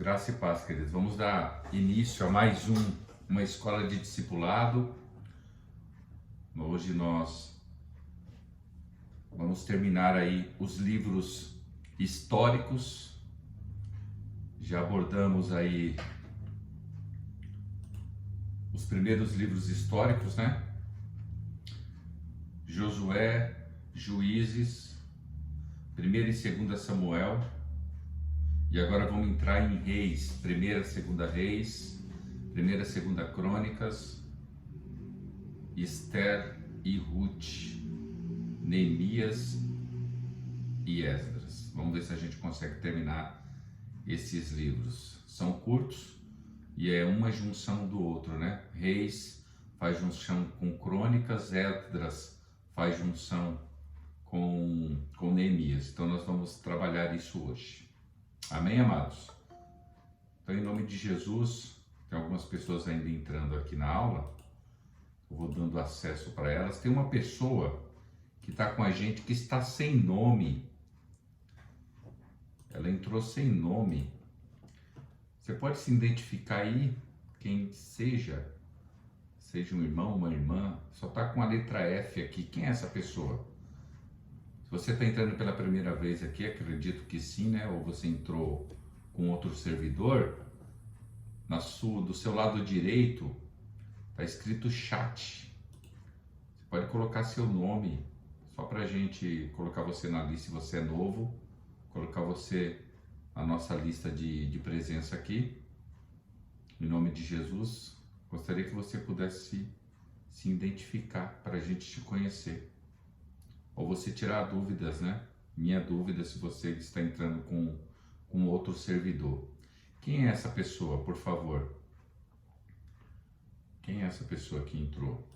Graça e paz, queridos. Vamos dar início a mais uma escola de discipulado. Hoje nós vamos terminar aí os livros históricos. Já abordamos aí os primeiros livros históricos, né? Josué, Juízes, 1ª e 2ª Samuel. E agora vamos entrar em Reis, 1ª e 2ª Reis, 1ª e 2ª Crônicas, Esther e Ruth, Neemias e Esdras. Vamos ver se a gente consegue terminar esses livros. São curtos e é uma junção do outro, né? Reis faz junção com Crônicas, Esdras faz junção com Neemias. Então nós vamos trabalhar isso hoje. Amém, amados? Então, em nome de Jesus, tem algumas pessoas ainda entrando aqui na aula, eu vou dando acesso para elas. Tem uma pessoa que está com a gente que está sem nome, ela entrou sem nome. Você pode se identificar aí, quem seja um irmão, uma irmã, só está com a letra F aqui. Quem é essa pessoa? Se você está entrando pela primeira vez aqui, acredito que sim, né? Ou você entrou com outro servidor, do seu lado direito está escrito chat. Você pode colocar seu nome, só para a gente colocar você na lista se você é novo, colocar você na nossa lista de presença aqui. Em nome de Jesus, gostaria que você pudesse se identificar para a gente te conhecer. Ou você tirar dúvidas, né? Minha dúvida se você está entrando com outro servidor. Quem é essa pessoa, por favor? Quem é essa pessoa que entrou?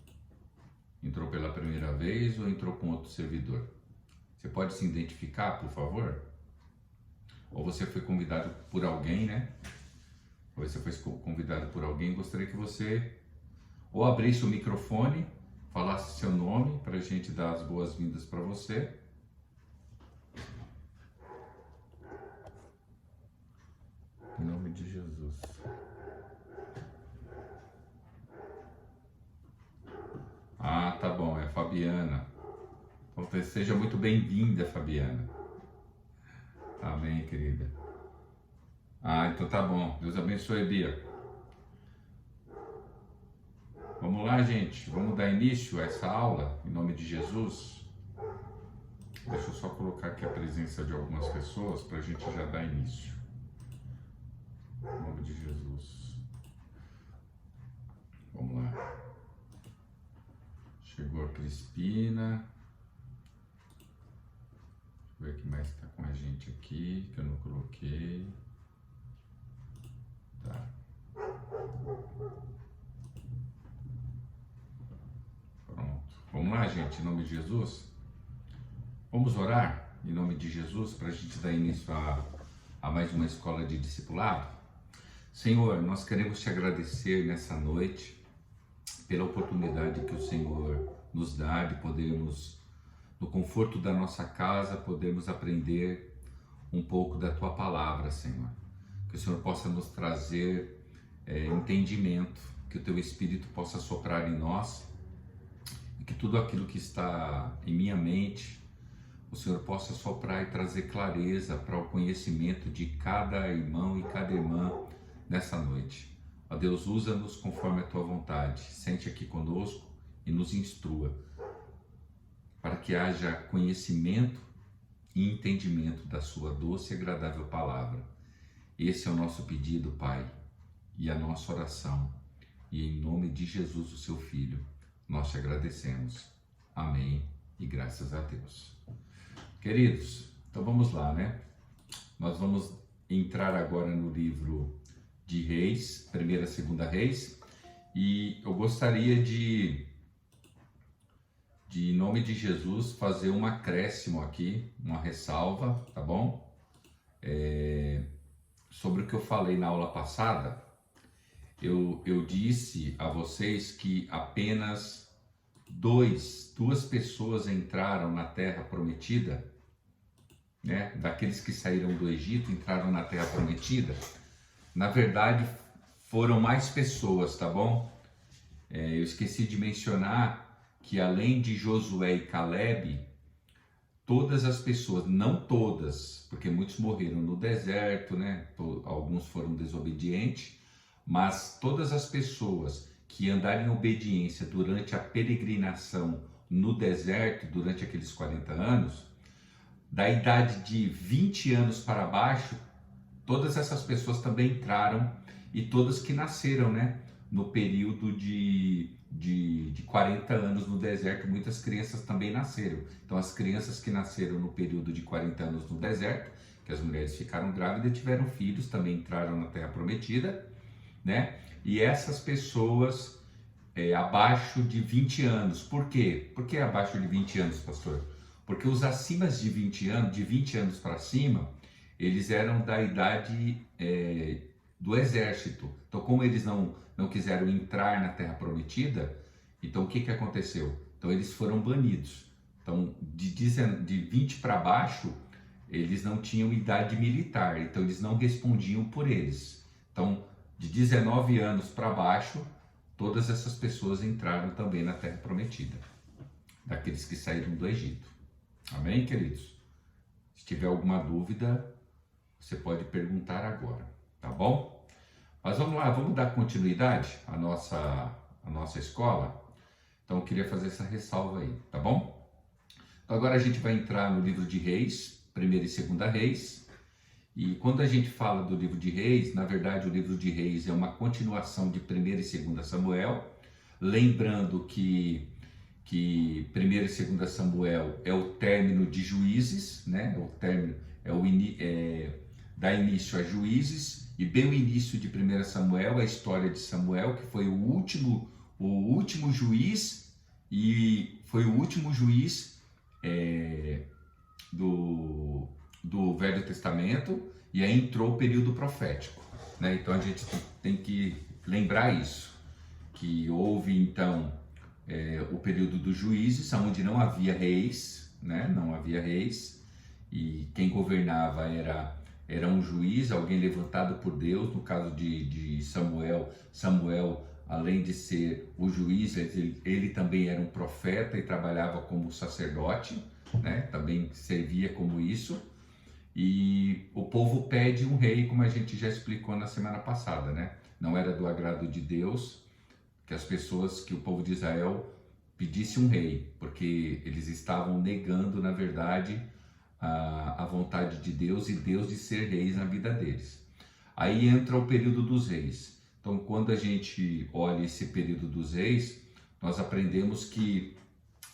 Entrou pela primeira vez ou entrou com outro servidor? Você pode se identificar, por favor? Ou você foi convidado por alguém, né? Ou você foi convidado por alguém, gostaria que você ou abrisse o microfone, falasse seu nome para a gente dar as boas-vindas para você. Em nome de Jesus. Ah, tá bom, é Fabiana. Então seja muito bem-vinda, Fabiana. Amém, querida. Ah, então tá bom. Deus abençoe, Bia. Vamos lá, gente. Vamos dar início a essa aula, em nome de Jesus. Deixa eu só colocar aqui a presença de algumas pessoas para a gente já dar início. Em nome de Jesus. Vamos lá. Chegou a Crispina. Deixa eu ver quem mais está com a gente aqui, que eu não coloquei. Tá. Pronto. Vamos lá, gente, em nome de Jesus. Vamos orar em nome de Jesus para a gente dar início a mais uma escola de discipulado. Senhor, nós queremos te agradecer nessa noite pela oportunidade que o Senhor nos dá de podermos, no conforto da nossa casa, podermos aprender um pouco da tua palavra, Senhor. Que o Senhor possa nos trazer entendimento, que o teu Espírito possa soprar em nós e que tudo aquilo que está em minha mente, o Senhor possa soprar e trazer clareza para o conhecimento de cada irmão e cada irmã nessa noite. Ó Deus, usa-nos conforme a tua vontade. Sente aqui conosco e nos instrua, para que haja conhecimento e entendimento da sua doce e agradável palavra. Esse é o nosso pedido, Pai, e a nossa oração. E em nome de Jesus, o seu Filho, nós te agradecemos. Amém e graças a Deus. Queridos, então vamos lá, né? Nós vamos entrar agora no livro de Reis, 1ª e 2ª Reis, e eu gostaria de em nome de Jesus, fazer um acréscimo aqui, uma ressalva, tá bom? Sobre o que eu falei na aula passada, eu disse a vocês que apenas duas pessoas entraram na Terra Prometida, né? Daqueles que saíram do Egito, entraram na Terra Prometida, Na verdade, foram mais pessoas, tá bom? Eu esqueci de mencionar que além de Josué e Caleb, todas as pessoas, não todas, porque muitos morreram no deserto, né? Alguns foram desobedientes, mas todas as pessoas que andaram em obediência durante a peregrinação no deserto, durante aqueles 40 anos, da idade de 20 anos para baixo, todas essas pessoas também entraram, e todas que nasceram, né? No período de 40 anos no deserto, muitas crianças também nasceram. Então, as crianças que nasceram no período de 40 anos no deserto, que as mulheres ficaram grávidas e tiveram filhos, também entraram na Terra Prometida, né? E essas pessoas abaixo de 20 anos. Por quê? Por que abaixo de 20 anos, pastor? Porque os acima de 20 anos, de 20 anos para cima, eles eram da idade do exército. Então, como eles não quiseram entrar na Terra Prometida, então o que aconteceu? Então, eles foram banidos. Então, de 20 para baixo, eles não tinham idade militar, então eles não respondiam por eles. Então, de 19 anos para baixo, todas essas pessoas entraram também na Terra Prometida, daqueles que saíram do Egito. Amém, queridos? Se tiver alguma dúvida, você pode perguntar agora, tá bom? Mas vamos lá, vamos dar continuidade à nossa escola? Então eu queria fazer essa ressalva aí, tá bom? Então agora a gente vai entrar no livro de Reis, 1ª e 2ª Reis. E quando a gente fala do livro de Reis, na verdade o livro de Reis é uma continuação de 1ª e 2ª Samuel, lembrando que 1º e 2ª Samuel é o término de Juízes, né? Dá início a Juízes, e bem o início de 1ª Samuel, a história de Samuel, que foi o último juiz, e foi o último juiz do Velho Testamento, e aí entrou o período profético, né? Então a gente tem que lembrar isso, que houve então o período dos juízes, onde não havia reis, né? Não havia reis, e quem governava era um juiz, alguém levantado por Deus. No caso de Samuel, além de ser o juiz, ele também era um profeta e trabalhava como sacerdote, né? Também servia como isso. E o povo pede um rei, como a gente já explicou na semana passada, né? Não era do agrado de Deus que o povo de Israel pedisse um rei, porque eles estavam negando, na verdade, a vontade de Deus e Deus de ser reis na vida deles. Aí entra o período dos reis. Então, quando a gente olha esse período dos reis, nós aprendemos que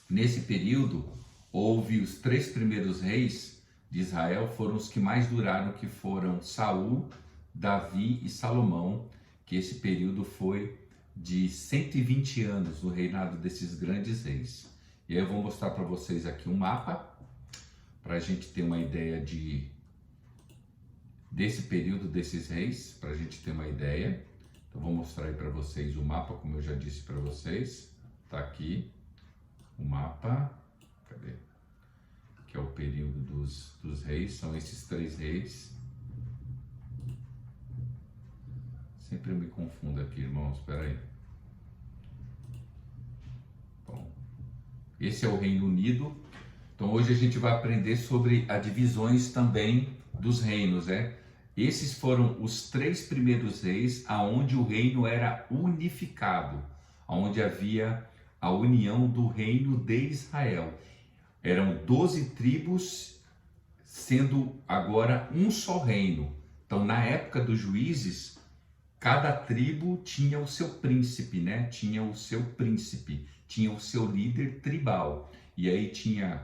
nesse período houve os 3 primeiros reis de Israel, foram os que mais duraram, que foram Saul, Davi e Salomão, que esse período foi de 120 anos do reinado desses grandes reis. E aí eu vou mostrar para vocês aqui um mapa, para a gente ter uma ideia desse período desses reis, para a gente ter uma ideia. Então vou mostrar aí para vocês o mapa, como eu já disse para vocês. Tá aqui o mapa, cadê? Que é o período dos reis, são esses 3 reis. Sempre eu me confundo aqui, irmãos, espera aí. Bom, esse é o Reino Unido. Então hoje a gente vai aprender sobre as divisões também dos reinos, né? Esses foram os 3 primeiros reis, aonde o reino era unificado, aonde havia a união do reino de Israel. Eram 12 tribos, sendo agora um só reino. Então, na época dos juízes, cada tribo tinha o seu príncipe, né? Tinha o seu príncipe, tinha o seu líder tribal. E aí tinha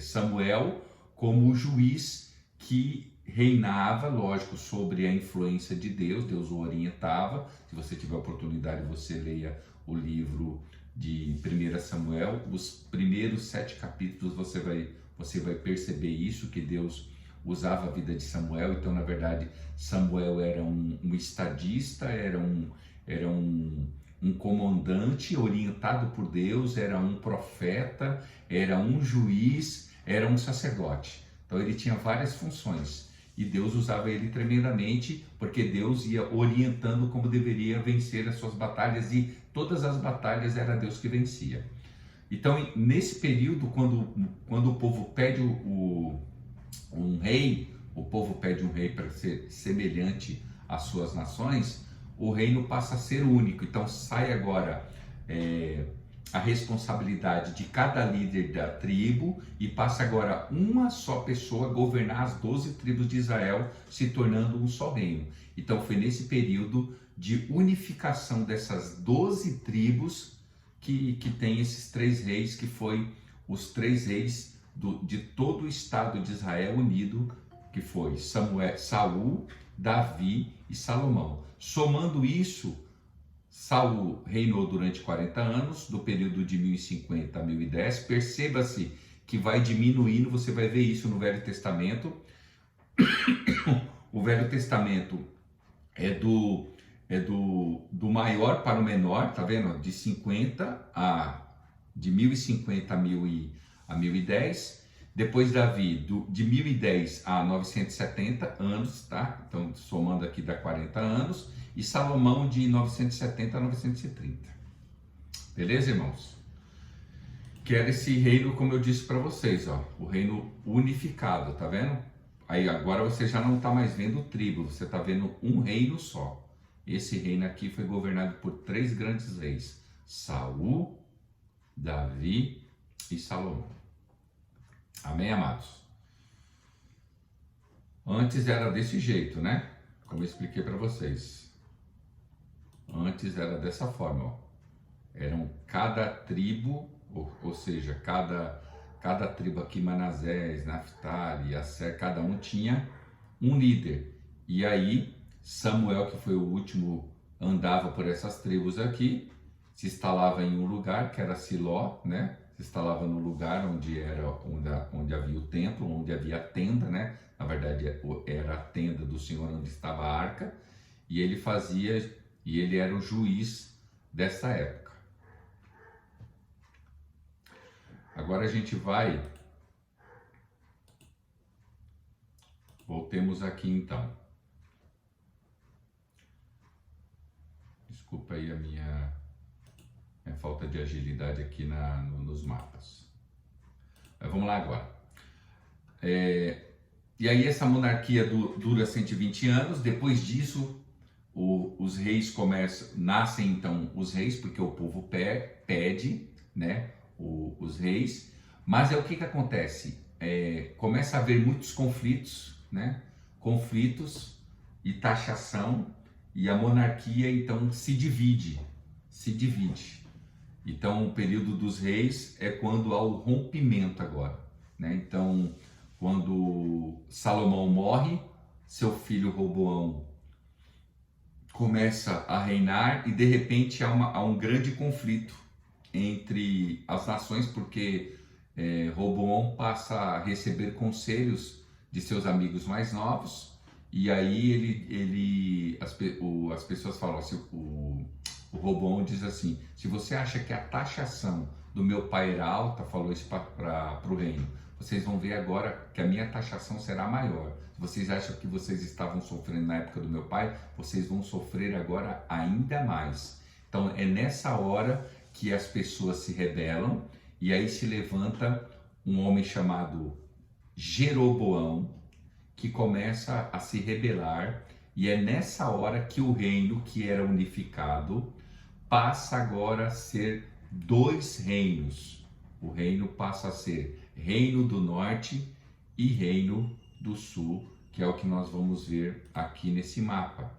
Samuel como o juiz que reinava, lógico, sobre a influência de Deus. Deus o orientava. Se você tiver oportunidade, você leia o livro de 1 Samuel, os primeiros 7 capítulos você vai perceber isso, que Deus usava a vida de Samuel. Então, na verdade, Samuel era um estadista, era um comandante orientado por Deus, era um profeta, era um juiz, era um sacerdote. Então ele tinha várias funções. E Deus usava ele tremendamente, porque Deus ia orientando como deveria vencer as suas batalhas, e todas as batalhas era Deus que vencia. Então, nesse período, quando o povo pede um rei, o povo pede um rei para ser semelhante às suas nações, o reino passa a ser único. Então sai agora a responsabilidade de cada líder da tribo, e passa agora uma só pessoa governar as 12 tribos de Israel, se tornando um só reino. Então foi nesse período de unificação dessas 12 tribos que tem esses 3 reis, que foi os 3 reis de todo o estado de Israel unido, que foi Saul, Davi e Salomão. Somando isso, Saul reinou durante 40 anos, do período de 1050 a 1010. Perceba-se que vai diminuindo, você vai ver isso no Velho Testamento. O Velho Testamento é do maior para o menor, tá vendo? De 1050 a 1010. Depois Davi, de 1010 a 970 anos, tá? Então, somando aqui dá 40 anos. E Salomão de 970 a 930. Beleza, irmãos? Que era esse reino, como eu disse para vocês, ó, o reino unificado, tá vendo? Aí agora você já não está mais vendo tribo, você está vendo um reino só. Esse reino aqui foi governado por 3 grandes reis: Saul, Davi e Salomão. Amém, amados? Antes era desse jeito, né? Como eu expliquei para vocês. Antes era dessa forma, ó. Eram cada tribo, ou seja, cada tribo aqui, Manassés, Naftali, Asser, cada um tinha um líder. E aí Samuel, que foi o último, andava por essas tribos aqui, se instalava em um lugar que era Siló, né? Se instalava no lugar onde havia o templo, onde havia a tenda, né? Na verdade era a tenda do Senhor, onde estava a arca, e ele era o juiz dessa época. Agora a gente voltemos aqui então. Desculpa aí a minha falta de agilidade aqui nos mapas. Mas vamos lá agora. E aí essa monarquia dura 120 anos. Depois disso, os reis nascem então os reis, porque o povo pede, né, os reis. Mas o que acontece? Começa a haver muitos conflitos, né? Conflitos e taxação, e a monarquia então se divide. Então o período dos reis é quando há o rompimento agora, né? Então quando Salomão morre, seu filho Roboão começa a reinar, e de repente há um grande conflito entre as nações, porque Roboão passa a receber conselhos de seus amigos mais novos, e aí as pessoas falam assim, o Roboão diz assim: se você acha que a taxação do meu pai era alta, falou isso para o reino, vocês vão ver agora que a minha taxação será maior. Se vocês acham que vocês estavam sofrendo na época do meu pai, vocês vão sofrer agora ainda mais. Então é nessa hora que as pessoas se rebelam, e aí se levanta um homem chamado Jeroboão, que começa a se rebelar, e é nessa hora que o reino, que era unificado, passa agora a ser 2 reinos. O reino passa a ser Reino do Norte e Reino do Sul, que é o que nós vamos ver aqui nesse mapa.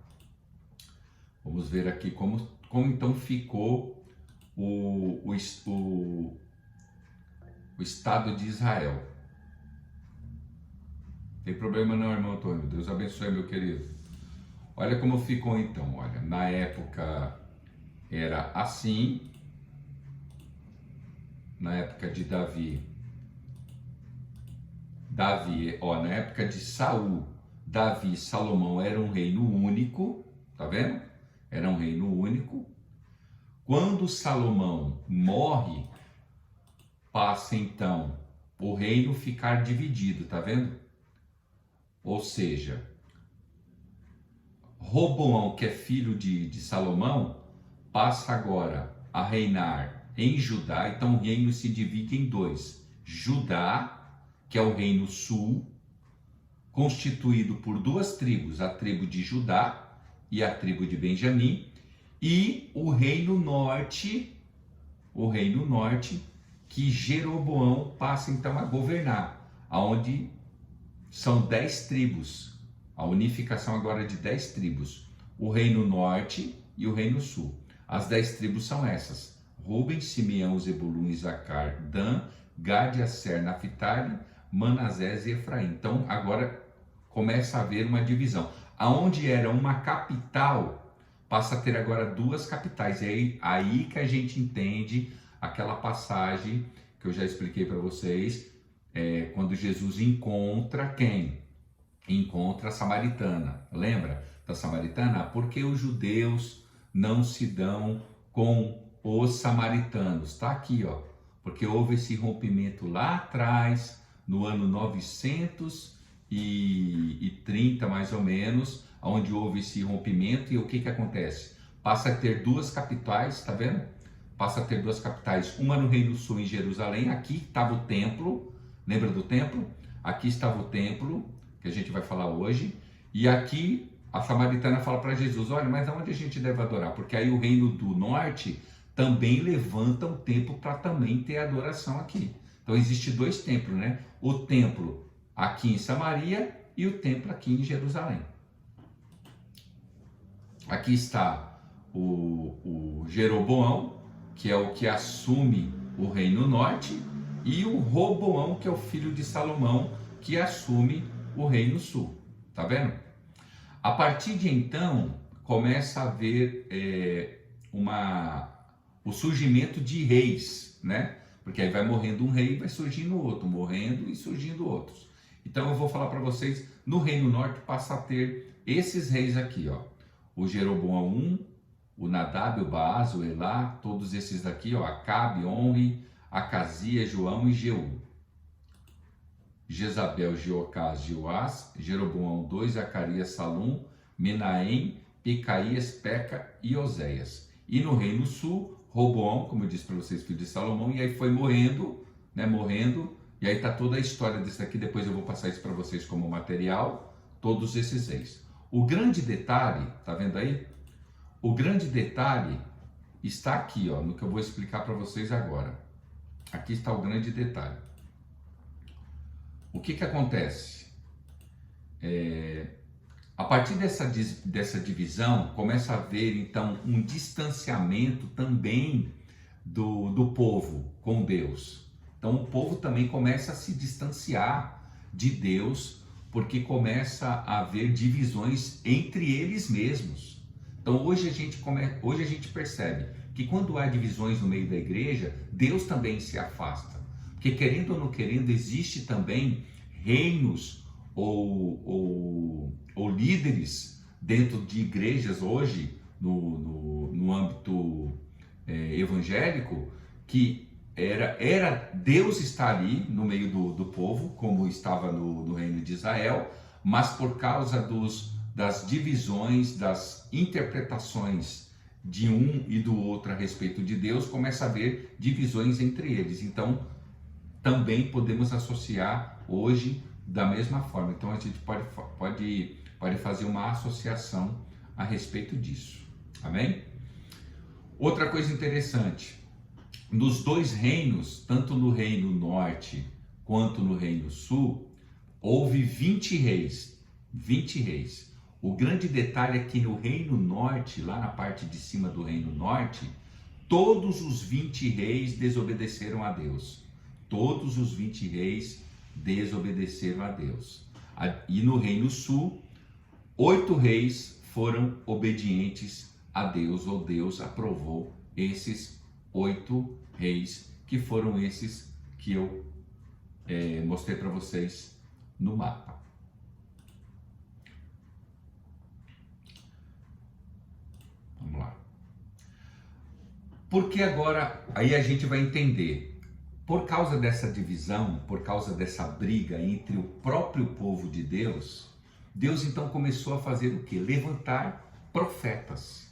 Vamos ver aqui como então ficou o Estado de Israel. Tem problema não, irmão Antônio? Deus abençoe, meu querido. Olha como ficou então, olha. Na época era assim. Na época de Davi, na época de Saul, Davi e Salomão era um reino único, tá vendo? Era um reino único. Quando Salomão morre, passa então o reino ficar dividido, tá vendo? Ou seja, Roboão, que é filho de Salomão, passa agora a reinar em Judá. Então o reino se divide em dois. Judá, que é o reino sul, constituído por duas tribos, a tribo de Judá e a tribo de Benjamim, e o reino norte, que Jeroboão passa então a governar, aonde são 10 tribos, a unificação agora de 10 tribos, o reino norte e o reino sul. As 10 tribos são essas: Ruben, Simeão, Zebulun, Isacar, Dan, Gad, Aser, Naftali, Manassés e Efraim. Então agora começa a haver uma divisão. Aonde era uma capital, passa a ter agora duas capitais. É aí que a gente entende aquela passagem que eu já expliquei para vocês, quando Jesus encontra quem? Encontra a samaritana. Lembra da samaritana? Porque os judeus não se dão com os samaritanos. Está aqui, ó. Porque houve esse rompimento lá atrás, no ano 930 mais ou menos, onde houve esse rompimento. E o que acontece? Passa a ter duas capitais, tá vendo? Passa a ter duas capitais, uma no Reino Sul, em Jerusalém. Aqui estava o templo, lembra do templo? Aqui estava o templo, que a gente vai falar hoje, e aqui a samaritana fala para Jesus: olha, mas aonde a gente deve adorar? Porque aí o reino do norte também levanta o templo para também ter adoração aqui. Então existe dois templos, né? O templo aqui em Samaria e o templo aqui em Jerusalém. Aqui está o Jeroboão, que é o que assume o reino norte, e o Roboão, que é o filho de Salomão, que assume o reino sul. Tá vendo? A partir de então começa a haver o surgimento de reis, né? Porque aí vai morrendo um rei e vai surgindo outro, morrendo e surgindo outros. Então eu vou falar para vocês, no reino norte passa a ter esses reis aqui, ó. O Jeroboão I, o Nadab, o Baás, o Elá, todos esses daqui, ó, Acabe, Onri, Acasias, João e Jeú. Jezabel, Jeocás, Joás, Jeroboão II, Zacarias, Salum, Menahem, Pecaías, Peca e Oséias. E no reino sul, Roboão, como eu disse para vocês, filho de Salomão, e aí foi morrendo, né, e aí está toda a história desse aqui. Depois eu vou passar isso para vocês como material, todos esses reis. O grande detalhe, tá vendo aí? O grande detalhe está aqui, ó, no que eu vou explicar para vocês agora. Aqui está o grande detalhe. O que acontece? A partir dessa divisão, começa a haver então um distanciamento também do povo com Deus. Então o povo também começa a se distanciar de Deus, porque começa a haver divisões entre eles mesmos. Então hoje a gente percebe que quando há divisões no meio da igreja, Deus também se afasta. Porque querendo ou não querendo, existe também reinos ou líderes dentro de igrejas hoje, no âmbito evangélico, que era Deus está ali no meio do povo, como estava no reino de Israel, mas por causa das divisões, das interpretações de um e do outro a respeito de Deus, começa a haver divisões entre eles. Então, também podemos associar hoje da mesma forma. Então, a gente pode fazer uma associação a respeito disso. Amém? Outra coisa interessante, nos dois reinos, tanto no reino norte quanto no reino sul, houve 20 reis. 20 reis. O grande detalhe é que no reino norte, lá na parte de cima do reino norte, todos os 20 reis desobedeceram a Deus. Todos os 20 reis desobedeceram a Deus. E no reino sul, 8 reis foram obedientes a Deus, ou Deus aprovou esses 8 reis, que foram esses que eu mostrei para vocês no mapa. Vamos lá. Porque agora, aí a gente vai entender, por causa dessa divisão, por causa dessa briga entre o próprio povo de Deus, Deus então começou a fazer o quê? Levantar profetas.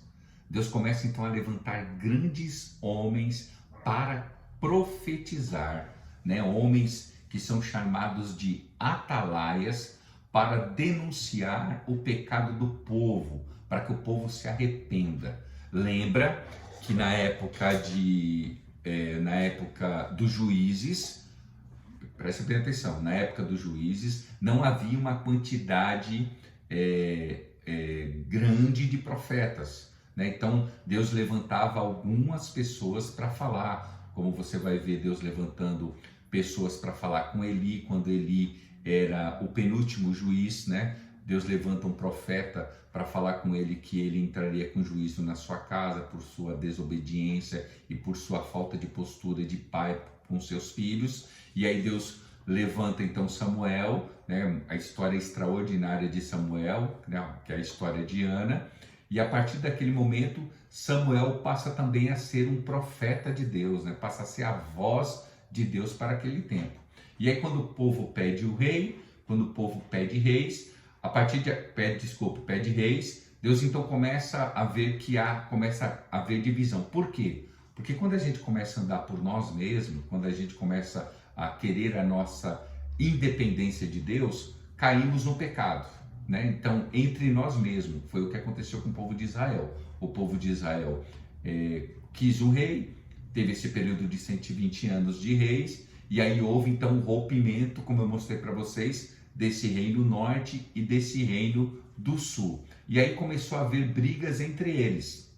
Deus começa então a levantar grandes homens para profetizar, né? Homens que são chamados de atalaias, para denunciar o pecado do povo, para que o povo se arrependa. Lembra que na época dos juízes, preste bem atenção, na época dos juízes não havia uma quantidade grande de profetas, né? Então Deus levantava algumas pessoas para falar, como você vai ver Deus levantando pessoas para falar com Eli, quando Eli era o penúltimo juiz, né? Deus levanta um profeta para falar com ele que ele entraria com juízo na sua casa por sua desobediência e por sua falta de postura de pai com seus filhos. E aí Deus levanta então Samuel, né? A história extraordinária de Samuel, né? Que é a história de Ana. E a partir daquele momento, Samuel passa também a ser um profeta de Deus, né? Passa a ser a voz de Deus para aquele tempo. E aí quando o povo pede o rei, quando o povo pede reis, pede reis, Deus então começa a ver começa a haver divisão. Por quê? Porque quando a gente começa a andar por nós mesmos, quando a gente começa a querer a nossa independência de Deus, caímos no pecado, né? Então, entre nós mesmos, foi o que aconteceu com o povo de Israel. O povo de Israel quis um rei, teve esse período de 120 anos de reis, e aí houve então um rompimento, como eu mostrei para vocês, desse reino norte e desse reino do sul. E aí começou a haver brigas entre eles.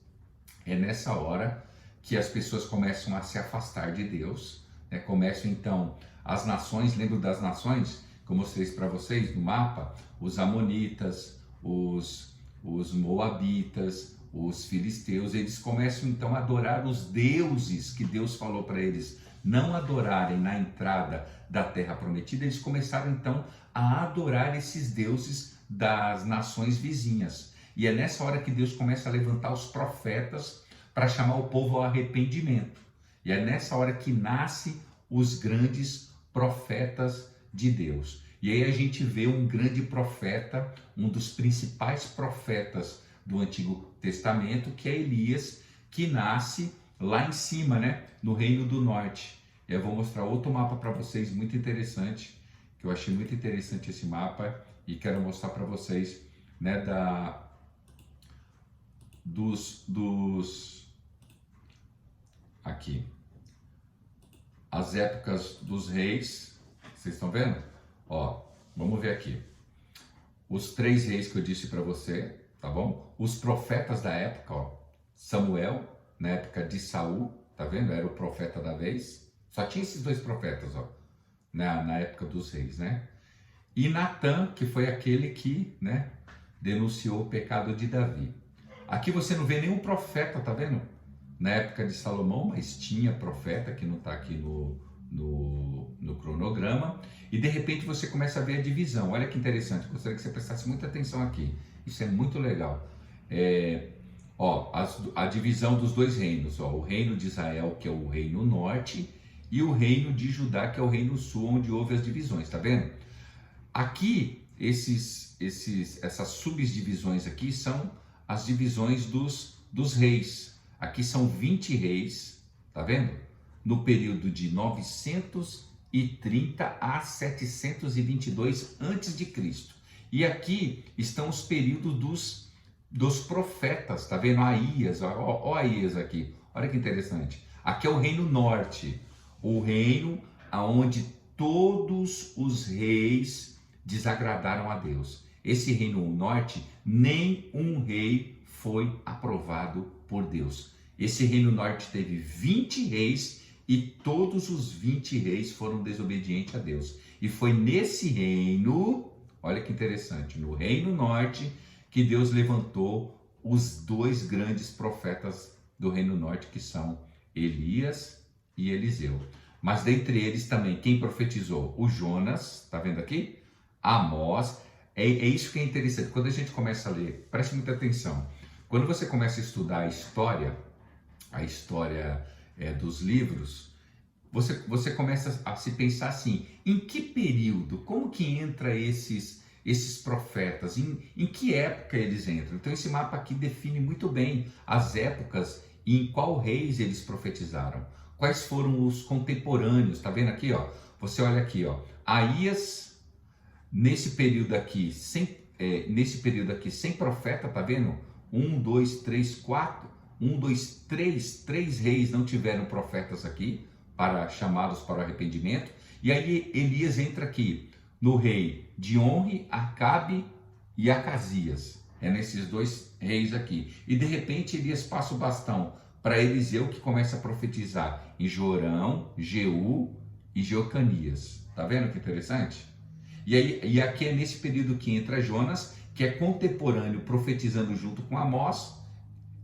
É nessa hora que as pessoas começam a se afastar de Deus, né? Começam então as nações, lembro das nações que eu mostrei para vocês no mapa? Os amonitas, os moabitas, os filisteus, eles começam então a adorar os deuses que Deus falou para eles não adorarem na entrada da terra prometida. Eles começaram então a adorar esses deuses das nações vizinhas. E é nessa hora que Deus começa a levantar os profetas para chamar o povo ao arrependimento. E é nessa hora que nascem os grandes profetas de Deus. E aí a gente vê um grande profeta, um dos principais profetas do Antigo Testamento, que é Elias, que nasce lá em cima, né, no Reino do Norte. Eu vou mostrar outro mapa para vocês, muito interessante, que eu achei muito interessante esse mapa, e quero mostrar para vocês, né, aqui, as épocas dos reis. Vocês estão vendo? Ó, vamos ver aqui. Os 3 reis que eu disse para você, tá bom? Os profetas da época, ó, Samuel, na época de Saul, tá vendo? Era o profeta da vez. Só tinha esses 2 profetas, ó, na época dos reis, né? E Natã, que foi aquele que, né, denunciou o pecado de Davi. Aqui você não vê nenhum profeta, tá vendo? Na época de Salomão, mas tinha profeta, que não está aqui no cronograma. E de repente você começa a ver a divisão. Olha que interessante, gostaria que você prestasse muita atenção aqui. Isso é muito legal. A divisão dos 2 reinos, ó, o reino de Israel, que é o reino norte, e o reino de Judá, que é o reino sul, onde houve as divisões, tá vendo? Aqui, essas subdivisões aqui são as divisões dos reis. Aqui são 20 reis, tá vendo? No período de 930 a 722 a.C. E aqui estão os períodos dos profetas, tá vendo? Aías, ó Aías aqui, olha que interessante. Aqui é o reino norte, o reino onde todos os reis desagradaram a Deus. Esse reino norte, nem um rei foi aprovado por Deus. Esse reino norte teve 20 reis e todos os 20 reis foram desobedientes a Deus. E foi nesse reino, olha que interessante, no reino norte, que Deus levantou os 2 grandes profetas do reino norte, que são Elias e Eliseu. Mas dentre eles também, quem profetizou? O Jonas, tá vendo aqui? Amós. É isso que é interessante. Quando a gente começa a ler, preste muita atenção. Quando você começa a estudar a história dos livros, você começa a se pensar assim, em que período, como que entra esses esses profetas, em que época eles entram. Então esse mapa aqui define muito bem as épocas e em qual reis eles profetizaram. Quais foram os contemporâneos, tá vendo aqui, ó? Você olha aqui, ó, Aías, nesse período aqui, sem profeta, tá vendo? 1, 2, 3, 4, 1, 2, 3, 3 reis não tiveram profetas aqui para chamá-los para o arrependimento. E aí Elias entra aqui no rei de Onre, Acabe e Acasias. É nesses 2 reis aqui. E de repente Elias passa o bastão para Eliseu, que começa a profetizar em Jorão, Jeú e Jeocanias. Tá vendo que interessante? E aqui é nesse período que entra Jonas, que é contemporâneo, profetizando junto com Amós,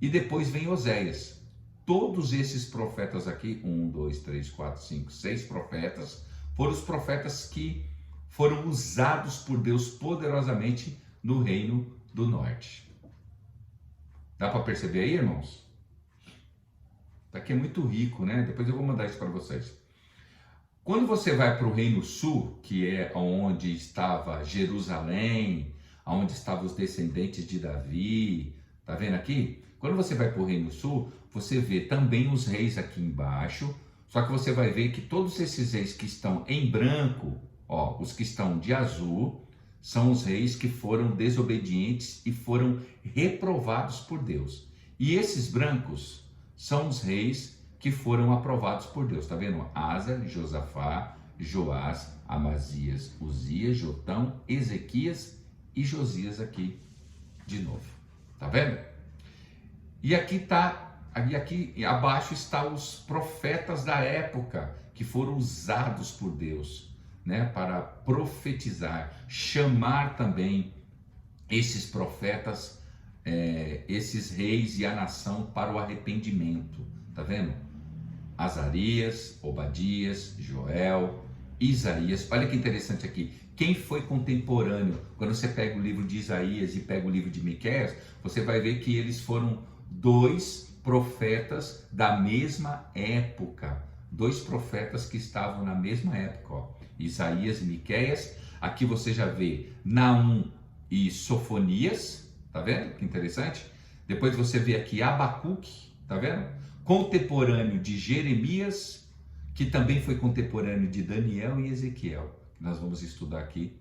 e depois vem Oséias. Todos esses profetas aqui, 1, 2, 3, 4, 5, 6 profetas, foram os profetas que foram usados por Deus poderosamente no reino do norte. Dá para perceber aí, irmãos? Daqui é muito rico, né? Depois eu vou mandar isso para vocês. Quando você vai para o reino sul, que é onde estava Jerusalém, onde estavam os descendentes de Davi, tá vendo aqui? Quando você vai para o reino sul, você vê também os reis aqui embaixo, só que você vai ver que todos esses reis que estão em branco, ó, os que estão de azul, são os reis que foram desobedientes e foram reprovados por Deus. E esses brancos são os reis que foram aprovados por Deus, tá vendo? Asa, Josafá, Joás, Amazias, Uzias, Jotão, Ezequias e Josias aqui de novo, tá vendo? E aqui abaixo estão os profetas da época que foram usados por Deus, né, para profetizar, chamar também esses profetas, esses reis e a nação para o arrependimento, tá vendo? Azarias, Obadias, Joel, Isaías. Olha que interessante aqui. Quem foi contemporâneo? Quando você pega o livro de Isaías e pega o livro de Miqueias, você vai ver que eles foram 2 profetas da mesma época. 2 profetas que estavam na mesma época, ó. Isaías e Miqueias. Aqui você já vê Naum e Sofonias, tá vendo? Que interessante. Depois você vê aqui Abacuque, tá vendo? Contemporâneo de Jeremias, que também foi contemporâneo de Daniel e Ezequiel, que nós vamos estudar aqui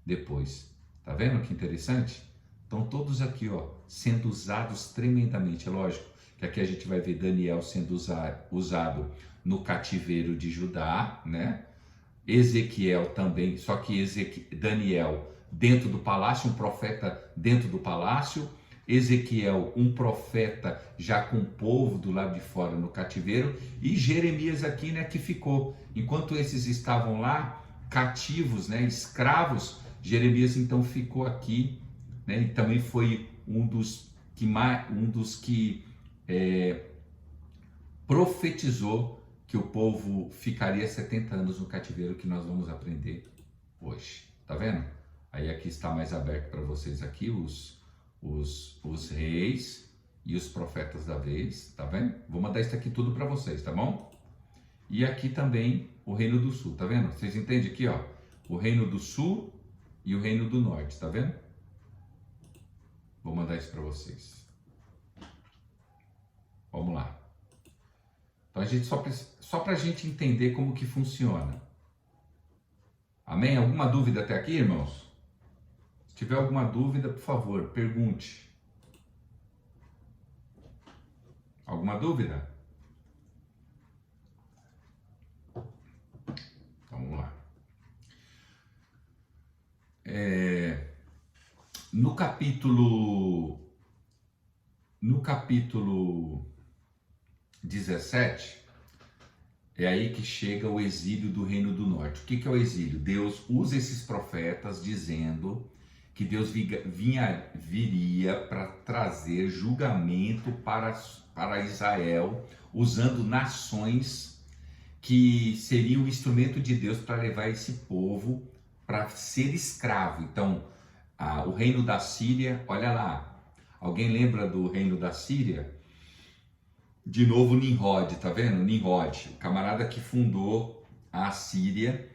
depois. Tá vendo que interessante? Então todos aqui, ó, sendo usados tremendamente. É lógico que aqui a gente vai ver Daniel sendo usado no cativeiro de Judá, né? Ezequiel também, só que Daniel dentro do palácio, um profeta dentro do palácio. Ezequiel, um profeta já com o povo do lado de fora no cativeiro, e Jeremias aqui, né, que ficou, enquanto esses estavam lá cativos, né, escravos, Jeremias então ficou aqui, né, e também foi um dos que profetizou que o povo ficaria 70 anos no cativeiro, que nós vamos aprender hoje, tá vendo? Aí aqui está mais aberto para vocês aqui os reis e os profetas da vez, tá vendo? Vou mandar isso aqui tudo para vocês, tá bom? E aqui também o reino do sul, tá vendo? Vocês entendem aqui, ó? O reino do sul e o reino do norte, tá vendo? Vou mandar isso para vocês. Vamos lá. Então a gente só para a gente entender como que funciona. Amém? Alguma dúvida até aqui, irmãos? Se tiver alguma dúvida, por favor, pergunte. Alguma dúvida? Então, vamos lá. No capítulo 17, é aí que chega o exílio do Reino do Norte. O que é o exílio? Deus usa esses profetas dizendo que Deus viria para trazer julgamento para Israel, usando nações que seriam o instrumento de Deus para levar esse povo para ser escravo. Então, o reino da Síria, olha lá, alguém lembra do reino da Síria? De novo Nimrod, tá vendo? Nimrod, o camarada que fundou a Síria,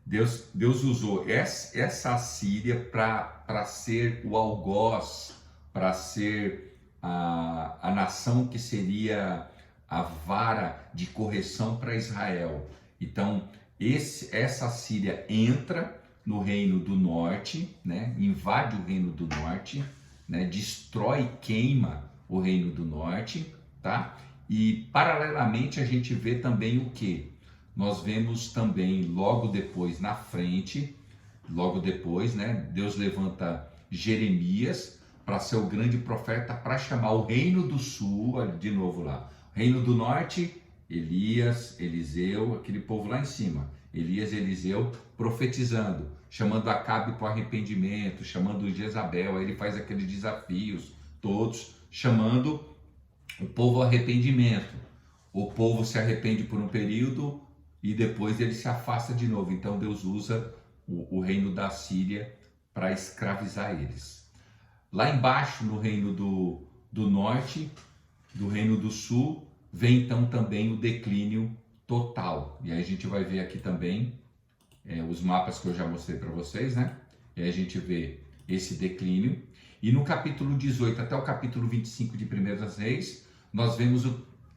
Deus usou essa Assíria para ser o algoz, para ser a nação que seria a vara de correção para Israel. Então, essa Síria entra no reino do norte, né? Invade o reino do norte, né? Destrói e queima o reino do norte, tá? E paralelamente a gente vê também o que? Nós vemos também logo depois na frente, logo depois, né? Deus levanta Jeremias para ser o grande profeta, para chamar o reino do sul, olha de novo lá, reino do norte, Elias, Eliseu, aquele povo lá em cima, Elias, Eliseu profetizando, chamando Acabe para o arrependimento, chamando Jezabel, aí ele faz aqueles desafios todos, chamando o povo ao arrependimento. O povo se arrepende por um período e depois ele se afasta de novo. Então Deus usa o reino da Síria para escravizar eles. Lá embaixo, no reino do norte, do reino do sul, vem então também o declínio total. E aí a gente vai ver aqui também os mapas que eu já mostrei para vocês, né? E aí a gente vê esse declínio. E no capítulo 18 até o capítulo 25 de 1 Reis, nós vemos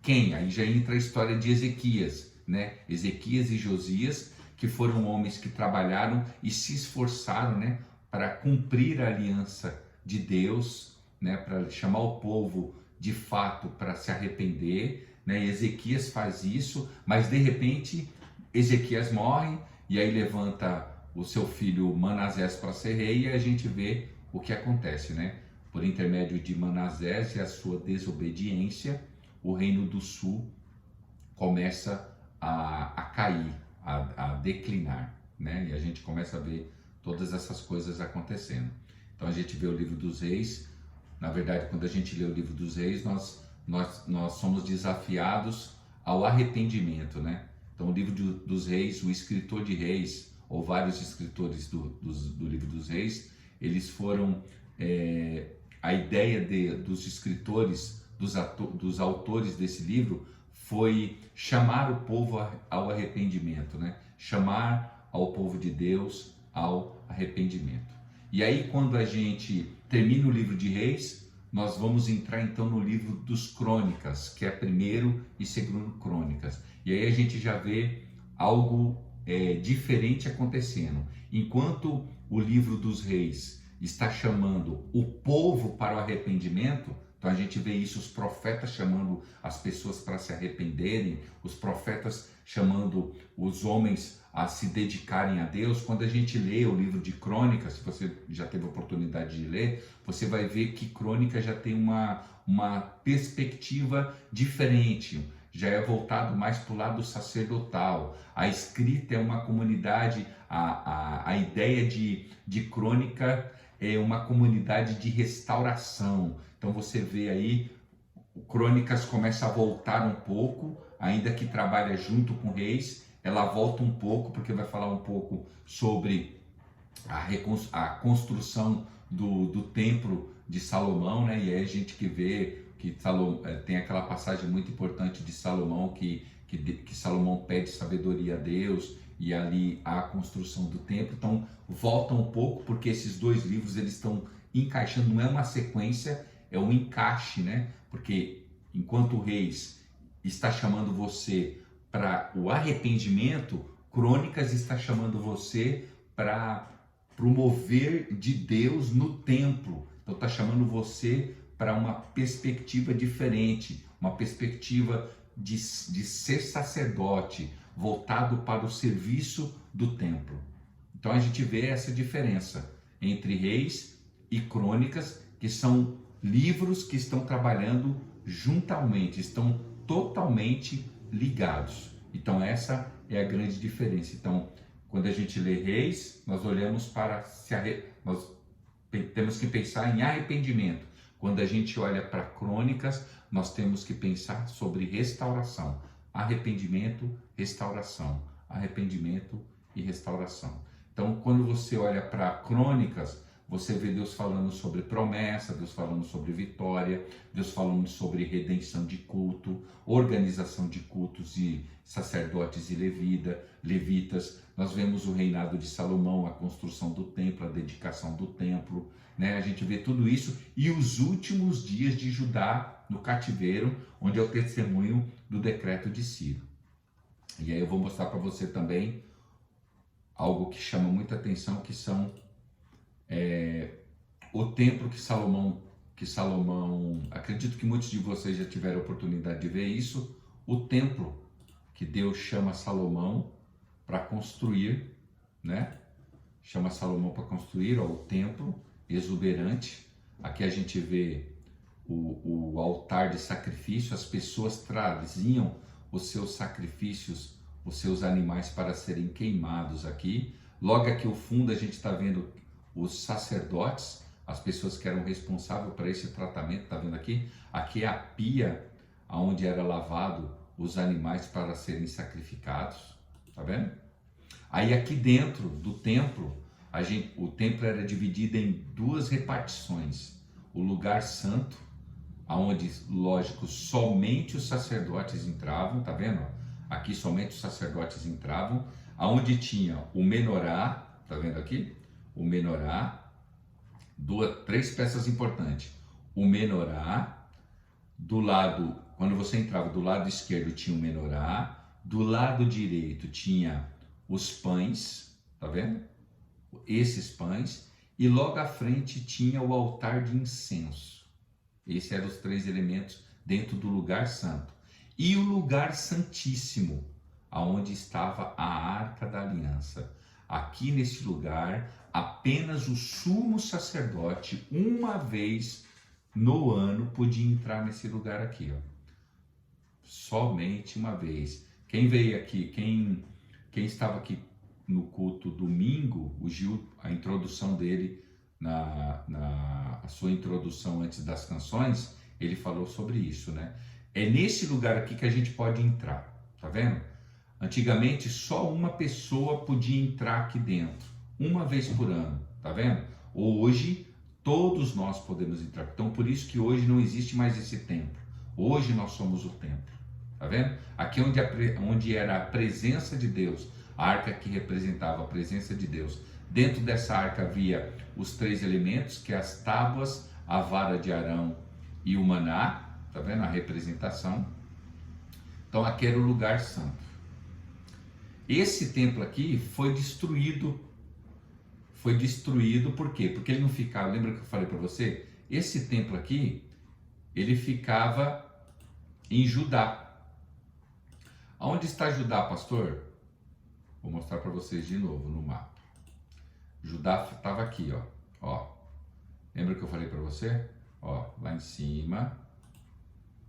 quem? Aí já entra a história de Ezequias, né? Ezequias e Josias, que foram homens que trabalharam e se esforçaram, né, para cumprir a aliança de Deus, né, para chamar o povo de fato para se arrepender, né? Ezequias faz isso, mas de repente Ezequias morre e aí levanta o seu filho Manassés para ser rei e a gente vê o que acontece, né? Por intermédio de Manassés e a sua desobediência, o reino do sul começa a cair, a declinar, né? E a gente começa a ver todas essas coisas acontecendo. Então a gente vê o livro dos reis. Na verdade, quando a gente lê o livro dos reis, nós somos desafiados ao arrependimento, né? Então o livro dos reis, o escritor de reis, ou vários escritores do livro dos reis, eles foram, a ideia dos escritores, dos autores desse livro, foi chamar o povo ao arrependimento, né? Chamar ao povo de Deus ao arrependimento. E aí, quando a gente termina o livro de Reis, nós vamos entrar então no livro dos Crônicas, que é primeiro e segundo Crônicas. E aí a gente já vê algo diferente acontecendo. Enquanto o livro dos Reis está chamando o povo para o arrependimento, então a gente vê isso, os profetas chamando as pessoas para se arrependerem, os profetas chamando os homens a se dedicarem a Deus. Quando a gente lê o livro de Crônicas, se você já teve a oportunidade de ler, você vai ver que Crônicas já tem uma perspectiva diferente, já é voltado mais para o lado sacerdotal. A escrita é uma comunidade, a ideia de Crônica é uma comunidade de restauração. Então você vê aí, o Crônicas começa a voltar um pouco, ainda que trabalha junto com Reis, ela volta um pouco, porque vai falar um pouco sobre a construção do templo de Salomão, né? E aí a gente que vê que tem aquela passagem muito importante de Salomão, que Salomão pede sabedoria a Deus, e ali há a construção do templo. Então volta um pouco, porque esses dois livros eles estão encaixando, não é uma sequência, é um encaixe, né? Porque enquanto o Reis está chamando você para o arrependimento, Crônicas está chamando você para promover de Deus no templo. Então está chamando você para uma perspectiva diferente, uma perspectiva de ser sacerdote, voltado para o serviço do templo. Então a gente vê essa diferença entre Reis e Crônicas, que são livros que estão trabalhando juntamente, estão totalmente ligados. Então essa é a grande diferença. Então, quando a gente lê Reis, nós olhamos para nós temos que pensar em arrependimento. Quando a gente olha para Crônicas, nós temos que pensar sobre restauração. Arrependimento, restauração. Arrependimento e restauração. Então, quando você olha para Crônicas, você vê Deus falando sobre promessa, Deus falando sobre vitória, Deus falando sobre redenção de culto, organização de cultos e sacerdotes e levitas. Nós vemos o reinado de Salomão, a construção do templo, a dedicação do templo, né? A gente vê tudo isso e os últimos dias de Judá no cativeiro, onde é o testemunho do decreto de Ciro. E aí eu vou mostrar para você também algo que chama muita atenção, que são o templo que Salomão, acredito que muitos de vocês já tiveram a oportunidade de ver isso, o templo que Deus chama Salomão para construir, né? Chama Salomão para construir, ó, o templo exuberante. Aqui a gente vê o altar de sacrifício, as pessoas traziam os seus sacrifícios, os seus animais para serem queimados aqui. Logo aqui ao fundo a gente está vendo os sacerdotes, as pessoas que eram responsáveis por esse tratamento, tá vendo aqui? Aqui é a pia onde era lavado os animais para serem sacrificados, tá vendo? Aí aqui dentro do templo, o templo era dividido em duas repartições. O lugar santo, onde, lógico, somente os sacerdotes entravam, tá vendo? Aqui somente os sacerdotes entravam, aonde tinha o menorá, tá vendo aqui? O menorá, três peças importantes. O menorá, do lado, quando você entrava do lado esquerdo tinha o menorá, do lado direito tinha os pães, tá vendo? Esses pães, e logo à frente tinha o altar de incenso. Esses eram os três elementos dentro do lugar santo. E o lugar santíssimo, aonde estava a Arca da Aliança. Aqui nesse lugar, apenas o sumo sacerdote, uma vez no ano, podia entrar nesse lugar aqui, ó. Somente uma vez. Quem veio aqui, quem estava aqui no culto domingo, o Gil, a introdução dele, a sua introdução antes das canções, ele falou sobre isso, né? É nesse lugar aqui que a gente pode entrar, tá vendo? Antigamente só uma pessoa podia entrar aqui dentro, uma vez por ano, tá vendo? Hoje todos nós podemos entrar, então por isso que hoje não existe mais esse templo, hoje nós somos o templo, tá vendo? Aqui onde era a presença de Deus, a arca que representava a presença de Deus, dentro dessa arca havia os três elementos, que é as tábuas, a vara de Arão e o maná, tá vendo a representação? Então aqui era o lugar santo. Esse templo aqui foi destruído por quê? Porque ele não ficava, lembra que eu falei para você? Esse templo aqui, ele ficava em Judá. Aonde está Judá, pastor? Vou mostrar para vocês de novo no mapa. Judá estava aqui, ó. Lembra que eu falei para você? Ó, lá em cima,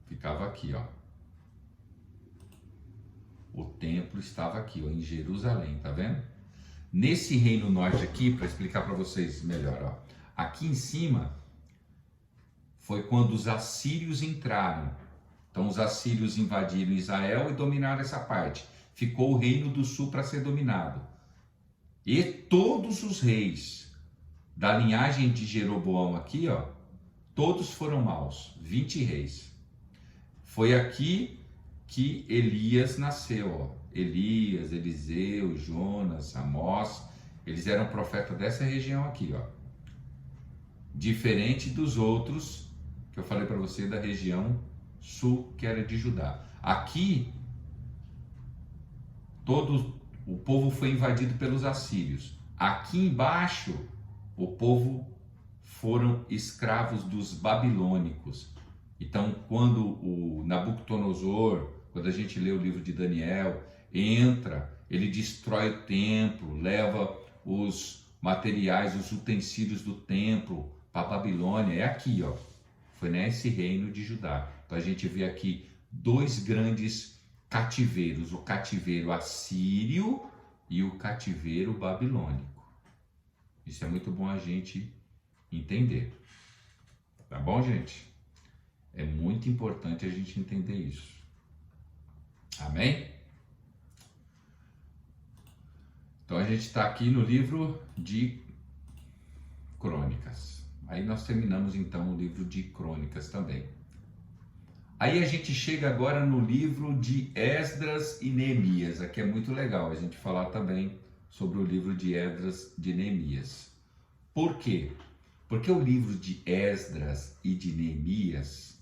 ficava aqui, ó. O templo estava aqui, ó, em Jerusalém, tá vendo? Nesse reino norte aqui, para explicar para vocês melhor, ó. Aqui em cima foi quando os assírios entraram. Então os assírios invadiram Israel e dominaram essa parte. Ficou o reino do sul para ser dominado. E todos os reis da linhagem de Jeroboão aqui, ó, todos foram maus, 20 reis. Foi aqui que Elias nasceu, ó. Elias, Eliseu, Jonas, Amós, eles eram profetas dessa região aqui, ó. Diferente dos outros que eu falei para você da região sul, que era de Judá. Aqui todo o povo foi invadido pelos assírios. Aqui embaixo o povo foram escravos dos babilônicos. Então, quando o Nabucodonosor, quando a gente lê o livro de Daniel, entra, ele destrói o templo, leva os materiais, os utensílios do templo para a Babilônia. É aqui, ó. Foi nesse reino de Judá. Então a gente vê aqui dois grandes cativeiros, o cativeiro assírio e o cativeiro babilônico. Isso é muito bom a gente entender. Tá bom, gente? É muito importante a gente entender isso. Amém? Então a gente está aqui no livro de Crônicas. Aí nós terminamos então o livro de Crônicas também. Aí a gente chega agora no livro de Esdras e Neemias. Aqui é muito legal a gente falar também sobre o livro de Esdras e de Neemias. Por quê? Porque o livro de Esdras e de Neemias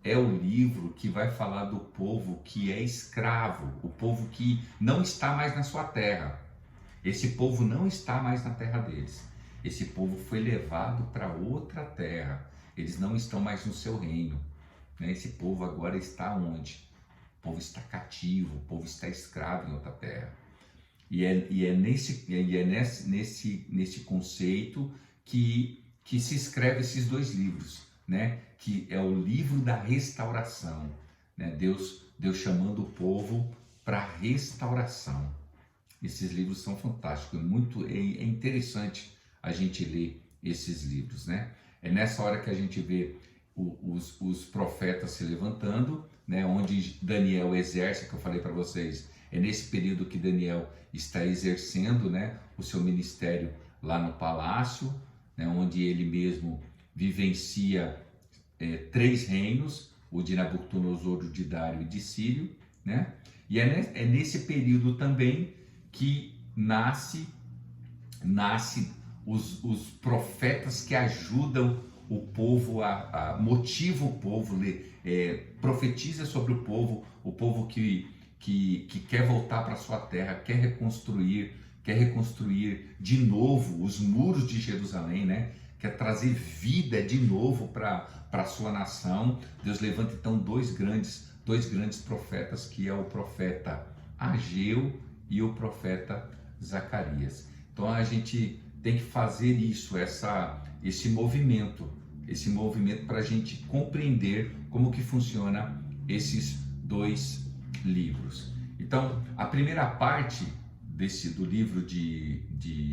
é o livro que vai falar do povo que é escravo, o povo que não está mais na sua terra. Esse povo não está mais na terra deles. Esse povo foi levado para outra terra. Eles não estão mais no seu reino. Esse povo agora está onde? O povo está cativo, o povo está escravo em outra terra. E é nesse conceito que se escreve esses dois livros, né? Que é o livro da restauração, né? Deus chamando o povo para restauração. Esses livros são fantásticos, é interessante a gente ler esses livros, né? É nessa hora que a gente vê os profetas se levantando, né? Onde Daniel exerce, que eu falei para vocês, é nesse período que Daniel está exercendo, né, o seu ministério lá no palácio, né, onde ele mesmo vivencia 3 reinos, o de Nabucodonosor, o de Dário e de Sírio, né? E é nesse período também que nasce os profetas que ajudam o povo, motiva o povo, profetiza sobre o povo que quer voltar para sua terra, quer reconstruir de novo os muros de Jerusalém, né? Quer trazer vida de novo para a sua nação. Deus levanta então dois grandes profetas, que é o profeta Ageu e o profeta Zacarias. Então a gente tem que fazer esse movimento para a gente compreender como que funciona esses 2 livros. Então, a primeira parte do livro de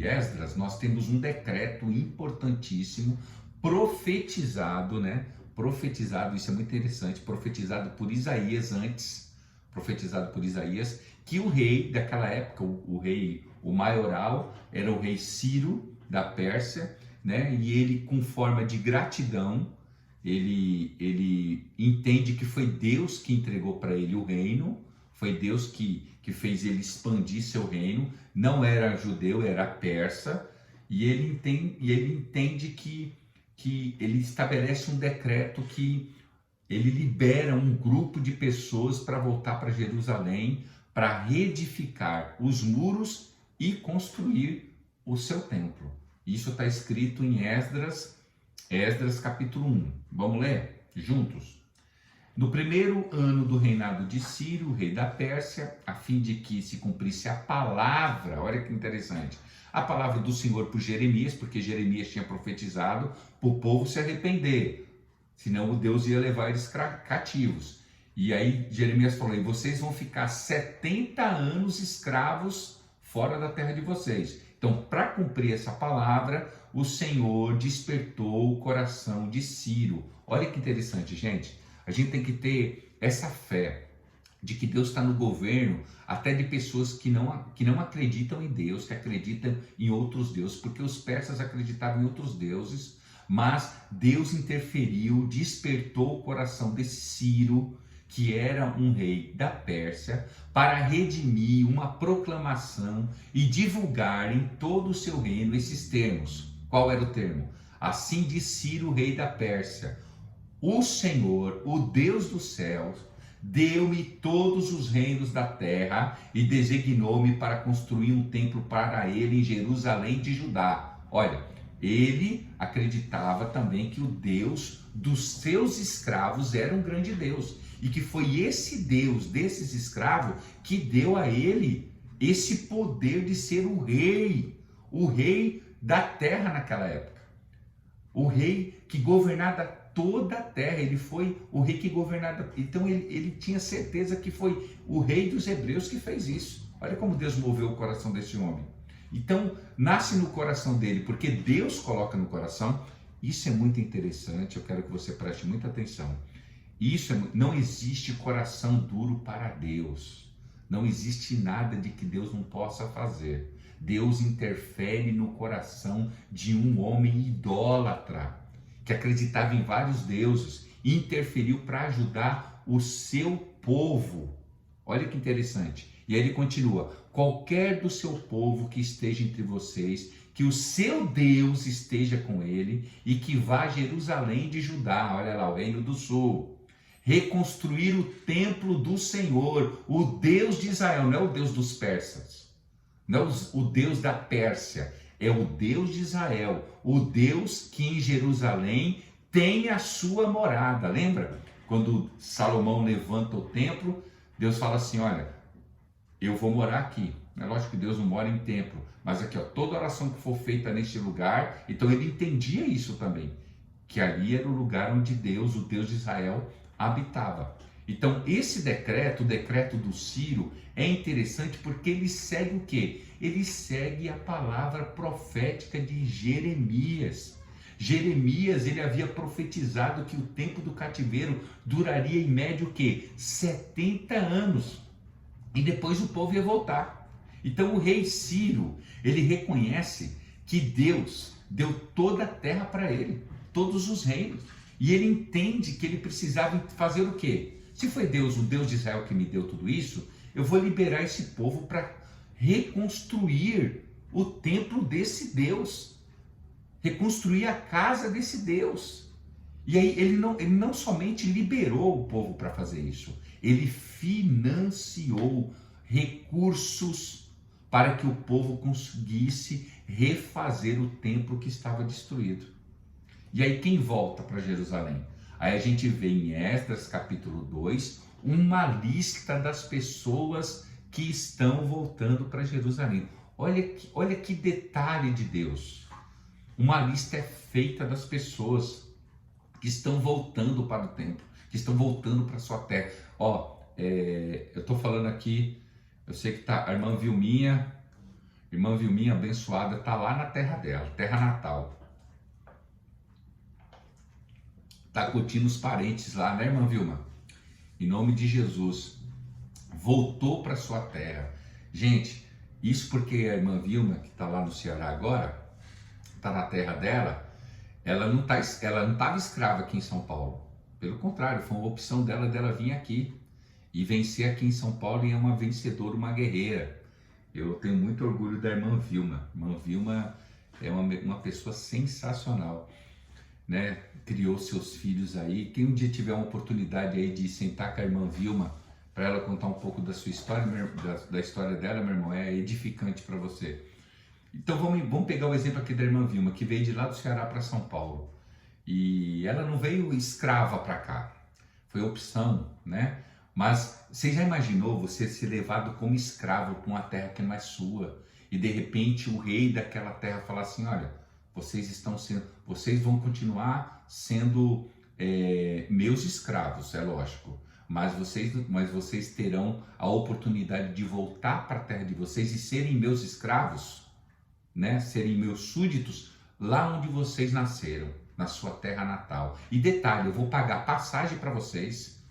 Esdras, nós temos um decreto importantíssimo, profetizado, né? Profetizado, isso é muito interessante, profetizado por Isaías que o rei daquela época, o maioral, era o rei Ciro da Pérsia, né? E ele, com forma de gratidão, ele entende que foi Deus que entregou para ele o reino, foi Deus que fez ele expandir seu reino, não era judeu, era persa, e ele entende que ele estabelece um decreto que ele libera um grupo de pessoas para voltar para Jerusalém, para reedificar os muros e construir o seu templo. Isso está escrito em Esdras capítulo 1. Vamos ler juntos? No primeiro ano do reinado de Ciro, rei da Pérsia, a fim de que se cumprisse a palavra, olha que interessante, a palavra do Senhor por Jeremias, porque Jeremias tinha profetizado para o povo se arrepender, senão Deus ia levar eles cativos. E aí Jeremias falou, e vocês vão ficar 70 anos escravos fora da terra de vocês. Então, para cumprir essa palavra, o Senhor despertou o coração de Ciro. Olha que interessante, gente. A gente tem que ter essa fé de que Deus está no governo até de pessoas que não acreditam em Deus, que acreditam em outros deuses, porque os persas acreditavam em outros deuses, mas Deus interferiu, despertou o coração desse Ciro, que era um rei da Pérsia, para redimir uma proclamação e divulgar em todo o seu reino esses termos. Qual era o termo? Assim diz Ciro, rei da Pérsia: o Senhor, o Deus dos céus, deu-me todos os reinos da terra e designou-me para construir um templo para ele em Jerusalém de Judá. Olha, ele acreditava também que o Deus dos seus escravos era um grande Deus e que foi esse Deus desses escravos que deu a ele esse poder de ser o rei da terra naquela época, o rei que governava toda a terra. Ele foi o rei que governava, então ele tinha certeza que foi o rei dos hebreus que fez isso. Olha como Deus moveu o coração desse homem. Então, nasce no coração dele, porque Deus coloca no coração. Isso é muito interessante, eu quero que você preste muita atenção. Não existe coração duro para Deus. Não existe nada de que Deus não possa fazer. Deus interfere no coração de um homem idólatra, que acreditava em vários deuses, e interferiu para ajudar o seu povo. Olha que interessante. E aí ele continua: qualquer do seu povo que esteja entre vocês, que o seu Deus esteja com ele e que vá a Jerusalém de Judá, olha lá, o reino do sul, reconstruir o templo do Senhor, o Deus de Israel, não é o Deus dos persas, não é o Deus da Pérsia, é o Deus de Israel, o Deus que em Jerusalém tem a sua morada. Lembra? Quando Salomão levanta o templo, Deus fala assim: olha, eu vou morar aqui. É lógico que Deus não mora em templo, mas aqui, ó, toda oração que for feita neste lugar, então ele entendia isso também, que ali era o lugar onde Deus, o Deus de Israel, habitava. Então esse decreto, o decreto do Ciro, é interessante porque ele segue o quê? Ele segue a palavra profética de Jeremias. Jeremias, ele havia profetizado que o tempo do cativeiro duraria em média o quê? 70 anos. E depois o povo ia voltar. Então o rei Ciro, ele reconhece que Deus deu toda a terra para ele, todos os reinos. E ele entende que ele precisava fazer o quê? Se foi Deus, o Deus de Israel, que me deu tudo isso, eu vou liberar esse povo para reconstruir o templo desse Deus, reconstruir a casa desse Deus. E aí ele não somente liberou o povo para fazer isso, ele financiou recursos para que o povo conseguisse refazer o templo que estava destruído. E aí quem volta para Jerusalém? Aí a gente vê em Esdras capítulo 2 uma lista das pessoas que estão voltando para Jerusalém. Olha que detalhe de Deus. Uma lista é feita das pessoas que estão voltando para o templo, que estão voltando para a sua terra. Eu estou falando aqui, eu sei que tá a irmã Vilminha abençoada, está lá na terra dela, terra natal. Está curtindo os parentes lá, né, irmã Vilma? Em nome de Jesus, voltou para sua terra. Gente, isso porque a irmã Vilma, que está lá no Ceará agora, está na terra dela, ela não estava escrava aqui em São Paulo. Pelo contrário, foi uma opção dela vir aqui e vencer aqui em São Paulo, e é uma vencedora, uma guerreira. Eu tenho muito orgulho da irmã Vilma. Irmã Vilma é uma pessoa sensacional, né? Criou seus filhos aí. Quem um dia tiver uma oportunidade aí de sentar com a irmã Vilma para ela contar um pouco da sua história, da história dela, meu irmão, é edificante para você. Então vamos pegar o exemplo aqui da irmã Vilma, que veio de lá do Ceará para São Paulo. E ela não veio escrava para cá, foi opção, né? Mas você já imaginou você ser levado como escravo para uma terra que não é sua, e de repente o rei daquela terra falar assim: olha, vocês vão continuar sendo meus escravos, é lógico, mas vocês terão a oportunidade de voltar para a terra de vocês e serem meus escravos, né? Serem meus súditos lá onde vocês nasceram, na sua terra natal. E detalhe, eu vou pagar passagem para vocês,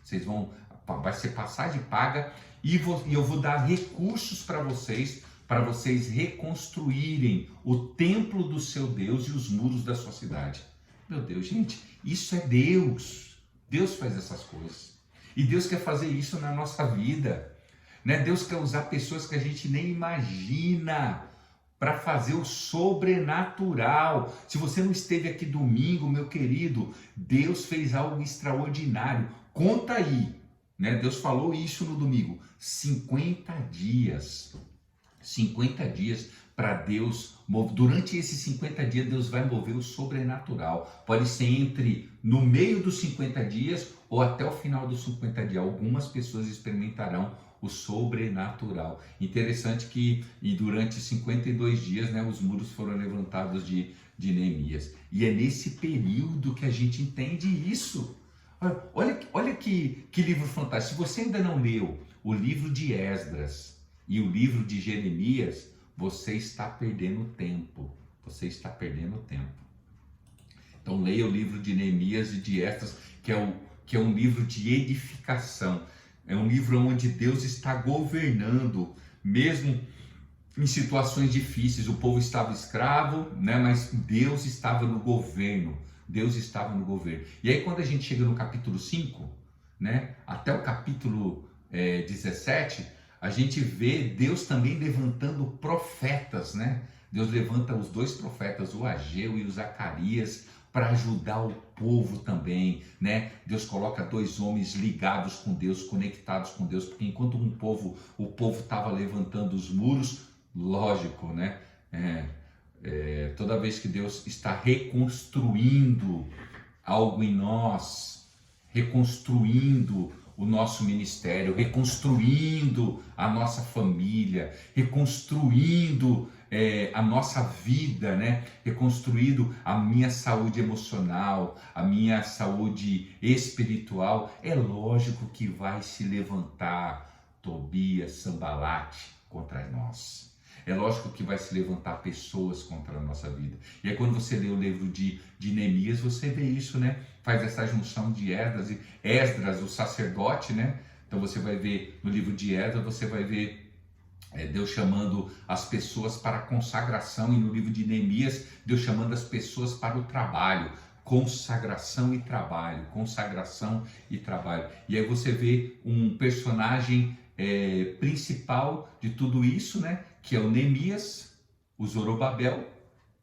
vai ser passagem paga, e eu vou dar recursos para vocês reconstruírem o templo do seu Deus e os muros da sua cidade. Meu Deus, gente, isso é Deus. Deus faz essas coisas. E Deus quer fazer isso na nossa vida, né? Deus quer usar pessoas que a gente nem imagina para fazer o sobrenatural. Se você não esteve aqui domingo, meu querido, Deus fez algo extraordinário. Conta aí, né? Deus falou isso no domingo. 50 dias para Deus, durante esses 50 dias Deus vai mover o sobrenatural. Pode ser no meio dos 50 dias ou até o final dos 50 dias. Algumas pessoas experimentarão o sobrenatural. Interessante que durante 52 dias, né, os muros foram levantados de Neemias. E é nesse período que a gente entende isso. Olha que livro fantástico. Se você ainda não leu o livro de Esdras e o livro de Jeremias, você está perdendo tempo. Você está perdendo tempo. Então leia o livro de Neemias e de Esdras, que é um livro de edificação. É um livro onde Deus está governando, mesmo em situações difíceis. O povo estava escravo, né? Mas Deus estava no governo. Deus estava no governo. E aí quando a gente chega no capítulo 5, né? Até o capítulo 17, a gente vê Deus também levantando profetas, né? Deus levanta os dois profetas, o Ageu e o Zacarias, para ajudar o povo também, né? Deus coloca dois homens ligados com Deus, conectados com Deus, porque enquanto o povo estava levantando os muros, lógico, né? Toda vez que Deus está reconstruindo algo em nós, reconstruindo o nosso ministério, reconstruindo a nossa família, reconstruindo a nossa vida, né? Reconstruindo a minha saúde emocional, a minha saúde espiritual, é lógico que vai se levantar Tobias, Sambalate contra nós. É lógico que vai se levantar pessoas contra a nossa vida. E aí quando você lê o livro de Neemias, você vê isso, né? Faz essa junção de Esdras, o sacerdote, né? Então você vai ver no livro de Esdras, você vai ver Deus chamando as pessoas para a consagração, e no livro de Neemias, Deus chamando as pessoas para o trabalho. Consagração e trabalho, consagração e trabalho. E aí você vê um personagem principal de tudo isso, né? Que é o Neemias, o Zorobabel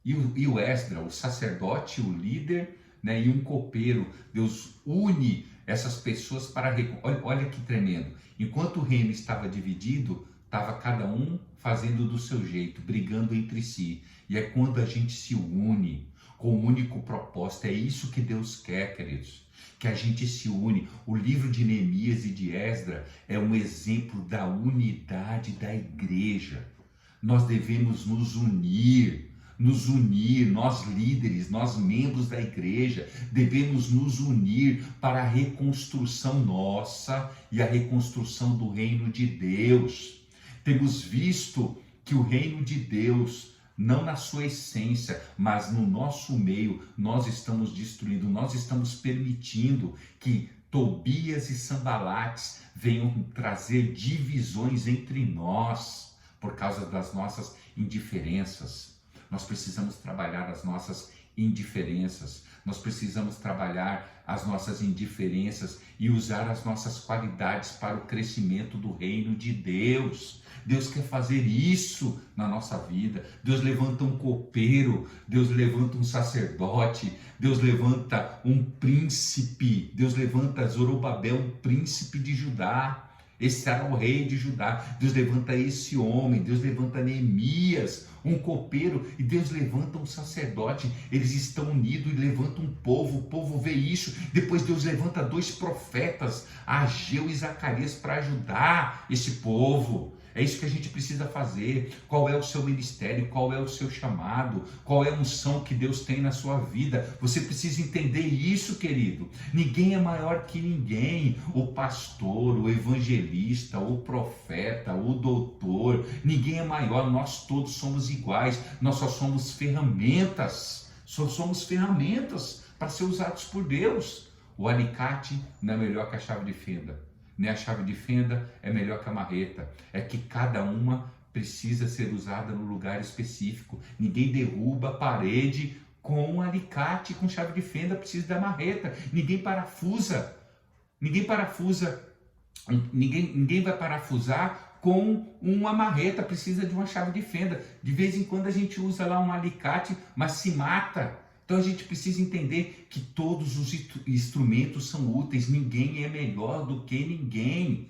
e o Esdras, o sacerdote, o líder, né? E um copeiro. Deus une essas pessoas para... Olha que tremendo. Enquanto o reino estava dividido, estava cada um fazendo do seu jeito, brigando entre si. E é quando a gente se une com um único propósito. É isso que Deus quer, queridos. Que a gente se une. O livro de Neemias e de Esdras é um exemplo da unidade da igreja. Nós devemos nos unir, nós líderes, nós membros da igreja, devemos nos unir para a reconstrução nossa e a reconstrução do reino de Deus. Temos visto que o reino de Deus, não na sua essência, mas no nosso meio, nós estamos destruindo, nós estamos permitindo que Tobias e Sanbalates venham trazer divisões entre nós por causa das nossas indiferenças. Nós precisamos trabalhar as nossas indiferenças, nós precisamos trabalhar as nossas indiferenças e usar as nossas qualidades para o crescimento do reino de Deus. Deus quer fazer isso na nossa vida. Deus levanta um copeiro, Deus levanta um sacerdote, Deus levanta um príncipe, Deus levanta Zorobabel, um príncipe de Judá. Esse era o rei de Judá. Deus levanta esse homem, Deus levanta Neemias, um copeiro, e Deus levanta um sacerdote. Eles estão unidos e levantam um povo, o povo vê isso. Depois Deus levanta dois profetas, Ageu e Zacarias, para ajudar esse povo. É isso que a gente precisa fazer. Qual é o seu ministério? Qual é o seu chamado? Qual é a unção que Deus tem na sua vida? Você precisa entender isso, querido. Ninguém é maior que ninguém. O pastor, o evangelista, o profeta, o doutor, ninguém é maior. Nós todos somos iguais. Nós só somos ferramentas. Só somos ferramentas para ser usados por Deus. O alicate não é melhor que a chave de fenda. Nem a chave de fenda é melhor que a marreta. É que cada uma precisa ser usada no lugar específico. Ninguém derruba a parede com um alicate, com chave de fenda, precisa da marreta. Ninguém vai parafusar com uma marreta, precisa de uma chave de fenda. De vez em quando a gente usa lá um alicate, mas se mata. Então a gente precisa entender que todos os instrumentos são úteis, ninguém é melhor do que ninguém.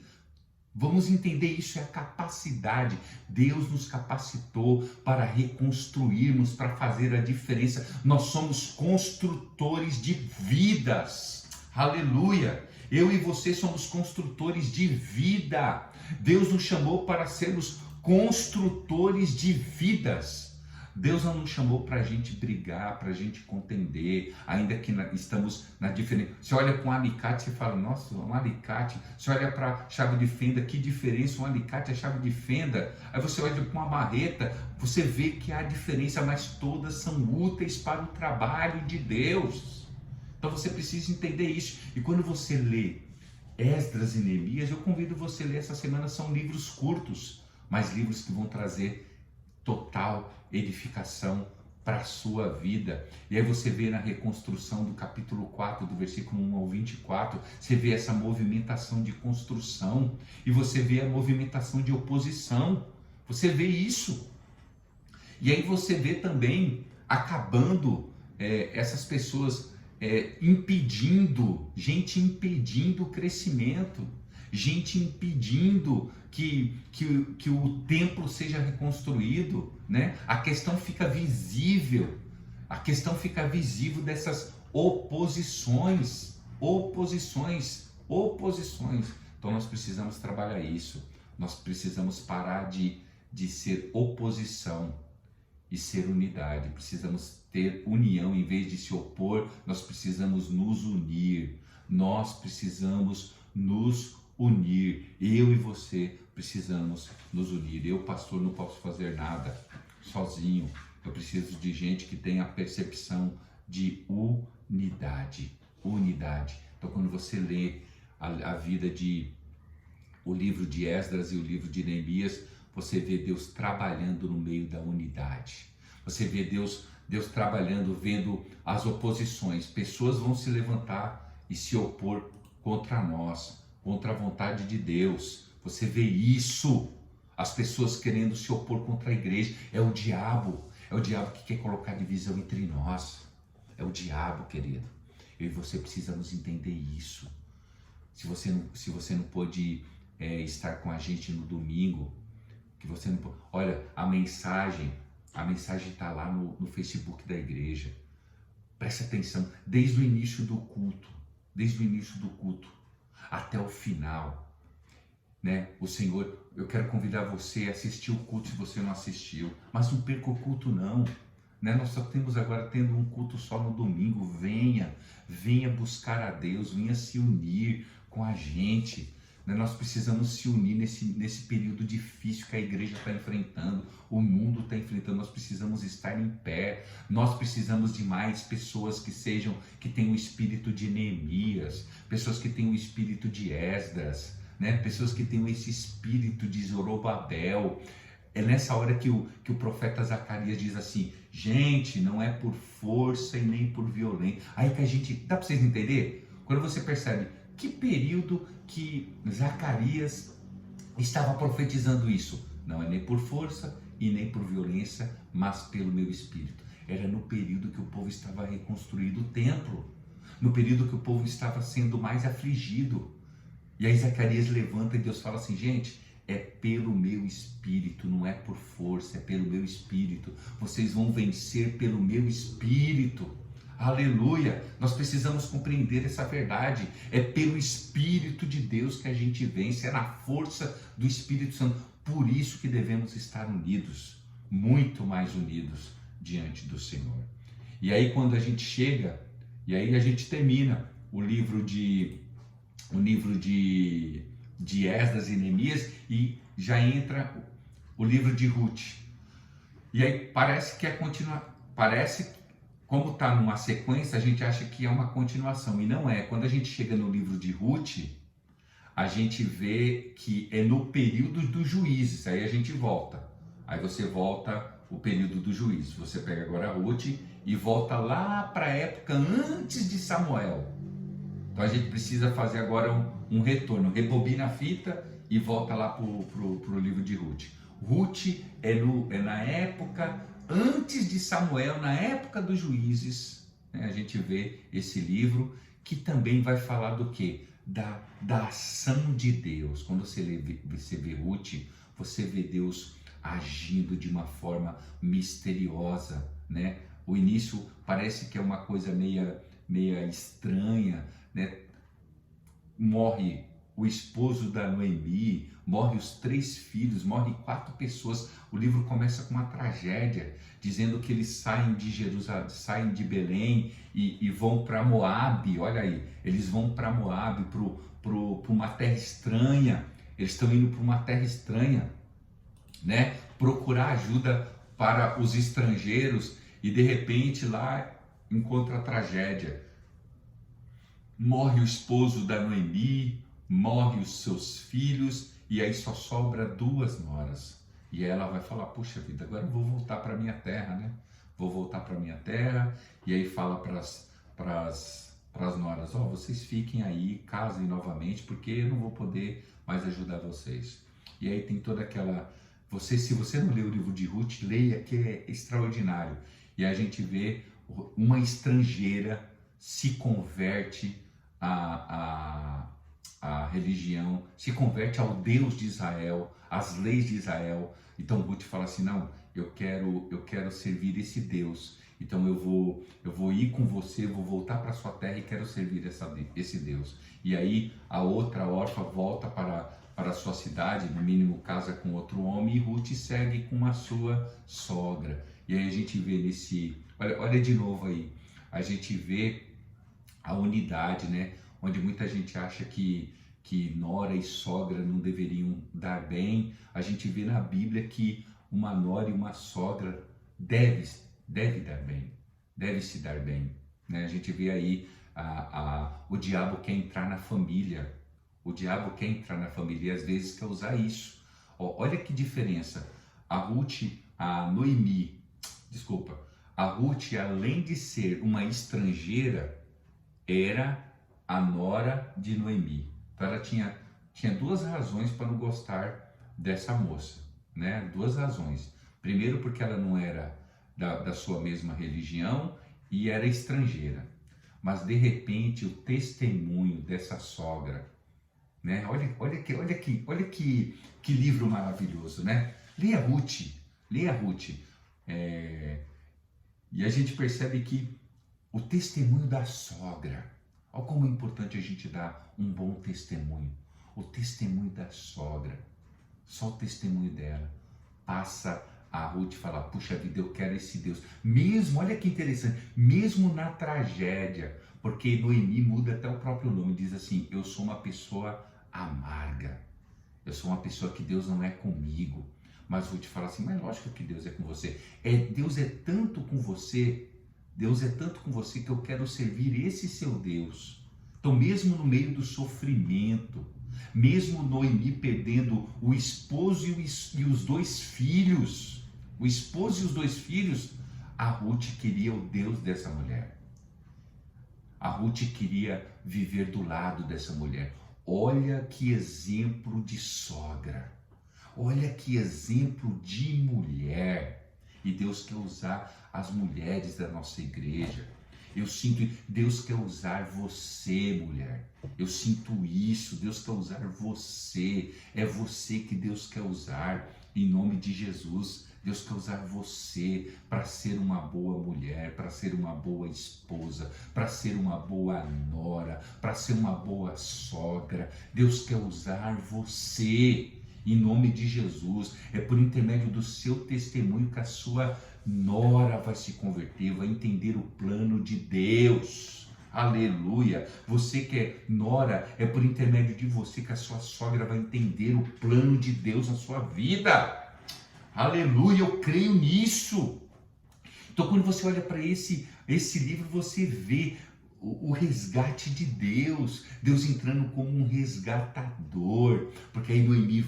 Vamos entender isso, é a capacidade. Deus nos capacitou para reconstruirmos, para fazer a diferença. Nós somos construtores de vidas. Aleluia! Eu e você somos construtores de vida. Deus nos chamou para sermos construtores de vidas. Deus não nos chamou para a gente brigar, para a gente contender, ainda que estamos na diferença. Você olha para um alicate e fala, nossa, um alicate. Você olha para a chave de fenda, que diferença, um alicate e a chave de fenda. Aí você olha para uma marreta, você vê que há diferença, mas todas são úteis para o trabalho de Deus. Então você precisa entender isso. E quando você lê Esdras e Neemias, eu convido você a ler essa semana, são livros curtos, mas livros que vão trazer total edificação para a sua vida. E aí você vê na reconstrução do capítulo 4, do versículo 1 ao 24, você vê essa movimentação de construção e você vê a movimentação de oposição. Você vê isso. E aí você vê também acabando essas pessoas impedindo o crescimento, gente impedindo que o templo seja reconstruído, né? A questão fica visível dessas oposições. Então nós precisamos trabalhar isso, nós precisamos parar de ser oposição e ser unidade, precisamos ter união em vez de se opor, nós precisamos nos unir, eu e você precisamos nos unir. Eu, pastor, não posso fazer nada sozinho, eu preciso de gente que tenha a percepção de unidade. Então quando você lê a vida o livro de Esdras e o livro de Neemias, você vê Deus trabalhando no meio da unidade. Você vê Deus trabalhando, vendo as oposições. Pessoas vão se levantar e se opor contra nós, contra a vontade de Deus. Você vê isso. As pessoas querendo se opor contra a igreja. É o diabo que quer colocar divisão entre nós. É o diabo, querido. Eu e você precisamos entender isso. Se você não pôde estar com a gente no domingo, que você não pode... Olha, a mensagem está lá no Facebook da igreja. Preste atenção, desde o início do culto até o final, né? O Senhor, eu quero convidar você a assistir o culto se você não assistiu, mas não perca o culto não, né? Nós só temos agora tendo um culto só no domingo. Venha buscar a Deus, venha se unir com a gente. Nós precisamos se unir nesse período difícil que a igreja está enfrentando, o mundo está enfrentando. Nós precisamos estar em pé, nós precisamos de mais pessoas que tenham o espírito de Neemias, pessoas que tenham o espírito de Esdras, né? Pessoas que tenham esse espírito de Zorobabel. É nessa hora que o profeta Zacarias diz assim: gente, não é por força e nem por violência. Aí que a gente, dá para vocês entenderem? Quando você percebe que período que Zacarias estava profetizando isso? Não é nem por força e nem por violência, mas pelo meu espírito. Era no período que o povo estava reconstruindo o templo, no período que o povo estava sendo mais afligido. E aí Zacarias levanta e Deus fala assim: gente, é pelo meu espírito, não é por força, é pelo meu espírito. Vocês vão vencer pelo meu espírito. Aleluia! Nós precisamos compreender essa verdade. É pelo Espírito de Deus que a gente vence, é na força do Espírito Santo. Por isso que devemos estar unidos, muito mais unidos diante do Senhor. E aí quando a gente chega, e aí a gente termina o livro de Esdras e Neemias e já entra o livro de Ruth. E aí parece que como está numa sequência, a gente acha que é uma continuação, e não é. Quando a gente chega no livro de Ruth, a gente vê que é no período dos juízes. Aí a gente volta. Aí você volta o período dos juízes. Você pega agora a Ruth e volta lá para a época antes de Samuel. Então a gente precisa fazer agora um retorno. Rebobina a fita e volta lá para o livro de Ruth. Ruth é na época antes de Samuel, na época dos juízes, né? A gente vê esse livro que também vai falar do quê? Da ação de Deus. Quando você vê Ruth, você vê Deus agindo de uma forma misteriosa, né? O início parece que é uma coisa meia estranha, né? Morre o esposo da Noemi, morre os 3 filhos, morre 4 pessoas. O livro começa com uma tragédia, dizendo que eles saem de Jerusalém, saem de Belém e vão para Moabe. Olha aí, eles vão para Moabe, para uma terra estranha. Eles estão indo para uma terra estranha, né? Procurar ajuda para os estrangeiros, e de repente lá encontra a tragédia. Morre o esposo da Noemi, morre os seus filhos, e aí só sobra 2 noras. E ela vai falar, puxa vida, agora eu vou voltar para minha terra, né? Vou voltar para minha terra. E aí fala para as noras, ó, vocês fiquem aí, casem novamente, porque eu não vou poder mais ajudar vocês. E aí tem toda aquela... se você não lê o livro de Ruth, leia, que é extraordinário. E a gente vê uma estrangeira se converte à religião, se converte ao Deus de Israel, às leis de Israel. Então Ruth fala assim, não, eu quero servir esse Deus. Então eu vou ir com você, vou voltar para sua terra e quero servir esse Deus. E aí a outra órfã volta para a sua cidade, no mínimo casa com outro homem, e Ruth segue com a sua sogra. E aí a gente vê olha de novo aí, a gente vê a unidade, né? Onde muita gente acha que nora e sogra não deveriam dar bem. A gente vê na Bíblia que uma nora e uma sogra deve dar bem, deve se dar bem, né? A gente vê aí o diabo quer entrar na família, o diabo quer entrar na família e às vezes quer usar isso. Olha que diferença, a Ruth, a Ruth, além de ser uma estrangeira, era a nora de Noemi. Então ela tinha duas razões para não gostar dessa moça, né? Duas razões. Primeiro, porque ela não era da sua mesma religião e era estrangeira. Mas de repente o testemunho dessa sogra, né? Olha que livro maravilhoso, né? Leia Ruth. E a gente percebe que o testemunho da sogra, olha como é importante a gente dar um bom testemunho. O testemunho da sogra, só o testemunho dela passa a Ruth falar, puxa vida, eu quero esse Deus. Mesmo, olha que interessante, mesmo na tragédia, porque Noemi muda até o próprio nome, diz assim, eu sou uma pessoa amarga, eu sou uma pessoa que Deus não é comigo. Mas Ruth fala assim, mas lógico que Deus é com você. Deus é tanto com você, que eu quero servir esse seu Deus. Então mesmo no meio do sofrimento, mesmo Noemi perdendo o esposo e os dois filhos, a Ruth queria o Deus dessa mulher. A Ruth queria viver do lado dessa mulher. Olha que exemplo de sogra. Olha que exemplo de mulher. E Deus quer usar as mulheres da nossa igreja. Eu sinto, Deus quer usar você, mulher. Eu sinto isso, Deus quer usar você. É você que Deus quer usar, em nome de Jesus. Deus quer usar você para ser uma boa mulher, para ser uma boa esposa, para ser uma boa nora, para ser uma boa sogra. Deus quer usar você, em nome de Jesus. É por intermédio do seu testemunho que a sua nora vai se converter, vai entender o plano de Deus. Aleluia! Você que é nora, é por intermédio de você que a sua sogra vai entender o plano de Deus na sua vida. Aleluia! Eu creio nisso. Então quando você olha para esse livro, você vê o resgate de Deus, Deus entrando como um resgatador, porque aí Noemi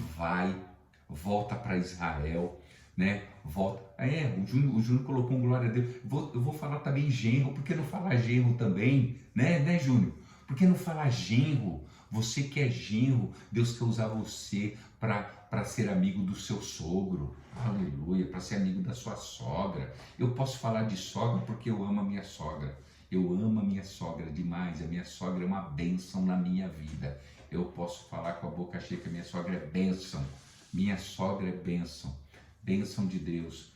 volta para Israel, né? O Júnior colocou um glória a Deus. Eu vou falar também genro, por que não falar genro também, né, Júnior? Por que não falar genro? Você que é genro, Deus quer usar você para ser amigo do seu sogro, aleluia, para ser amigo da sua sogra. Eu posso falar de sogra porque eu amo a minha sogra. Eu amo a minha sogra demais, a minha sogra é uma bênção na minha vida. Eu posso falar com a boca cheia que a minha sogra é bênção. Minha sogra é bênção, bênção de Deus.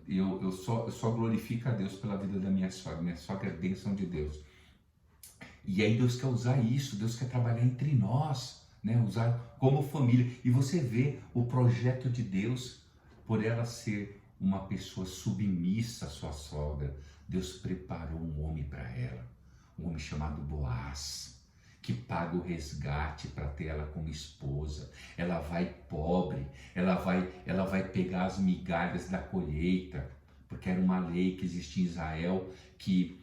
Eu só glorifico a Deus pela vida da minha sogra é bênção de Deus. E aí Deus quer usar isso, Deus quer trabalhar entre nós, né? Usar como família. E você vê o projeto de Deus, por ela ser uma pessoa submissa à sua sogra, Deus preparou um homem para ela, um homem chamado Boaz, que paga o resgate para ter ela como esposa. Ela vai pobre, ela vai pegar as migalhas da colheita, porque era uma lei que existia em Israel, que